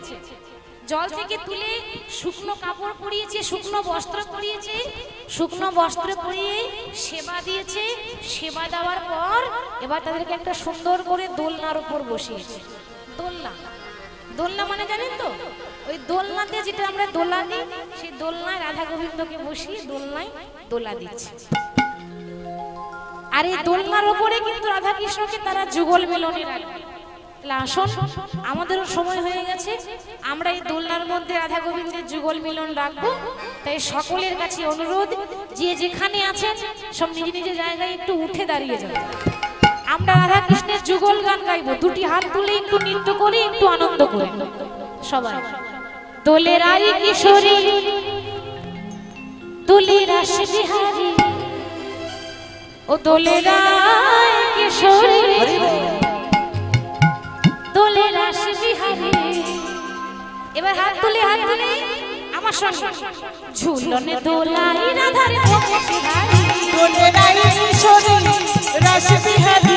জল থেকে তুলে শুকনো কাপড় পরিয়েছে, শুকনো বস্ত্র পরিয়েছে, শুকনো বস্ত্র পরিয়ে সেবা দিয়েছে। সেবা দেওয়ার পর এবার তাদেরকে একটা সুন্দর করে দোলনার উপর বসিয়েছে। দোলনা, দোলনা মানে জানেন তো? ওই দোলনাতে যেটা আমরা দোলা দিই, সেই দোলনায় রাধা গোবিন্দকে বসিয়ে দোলনায় দোলা দিচ্ছে। আর এই দোলনার উপরে কিন্তু রাধা কৃষ্ণকে তারা যুগল মিলনে রাখবে। আসুন, আমাদেরও সময় হয়ে গেছে, আমরা এই দোলনার মধ্যে রাধা গোবিন্দের যুগল মিলন রাখবো। তাই সকলের কাছে অনুরোধ, যে যেখানে আছেন সব নিজ নিজ জায়গায় একটু উঠে দাঁড়িয়ে যাবে। আমরা রাধা কৃষ্ণের যুগল গান গাইবো, দুটি হাত তুলে একটু নৃত্য করে, একটু আনন্দ করে সবাই। দোলে রাই কিশোরী, দোলে রাস বিহারী, ও দোলে রাই কিশোরী, দোলে রাস বিহারী। এবার হাত তুলে আমার সঙ্গে, ঝুলনে দোলাই রাধার বিহারী, দোলে রাই কিশোরী রাস বিহারী,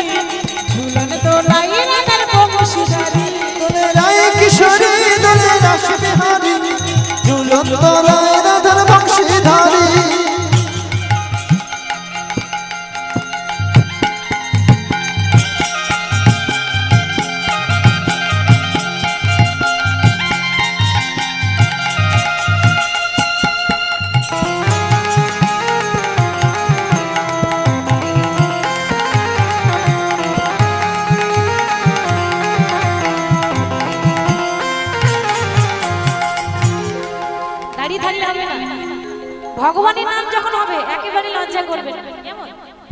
ঝুলন দোলাই রাধার বংশীধারী। দোলে রাই কিশোরী, দোলে রাস বিহারী, ঝুলন দোলায় রাধার বংশীধারী। ভগবানের নাম যখন হবে একেবারে লজ্জা করবেন না, কেমন?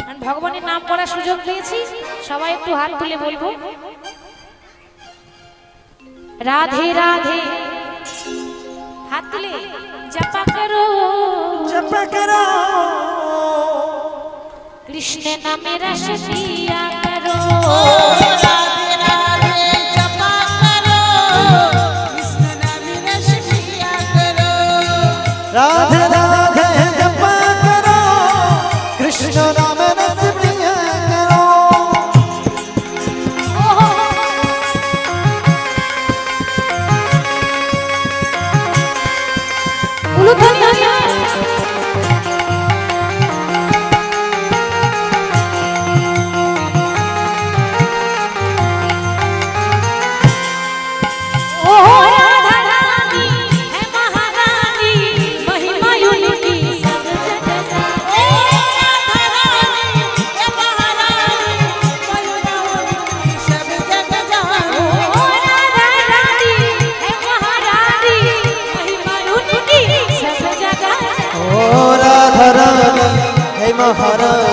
কারণ ভগবানের নাম পড়ার সুযোগ পেয়েছি, সবাই একটু হাত তুলে বলবো রাধে রাধে। হাত তুলে জপা করো, জপা করো, কৃষ্ণ নামে রস পিয়া করো। রাধে রাধে জপা করো, কৃষ্ণ নামে রস পিয়া করো। রাধে রাধে জপা করো, কৃষ্ণ নামে রস পিয়া করো। মহারাজ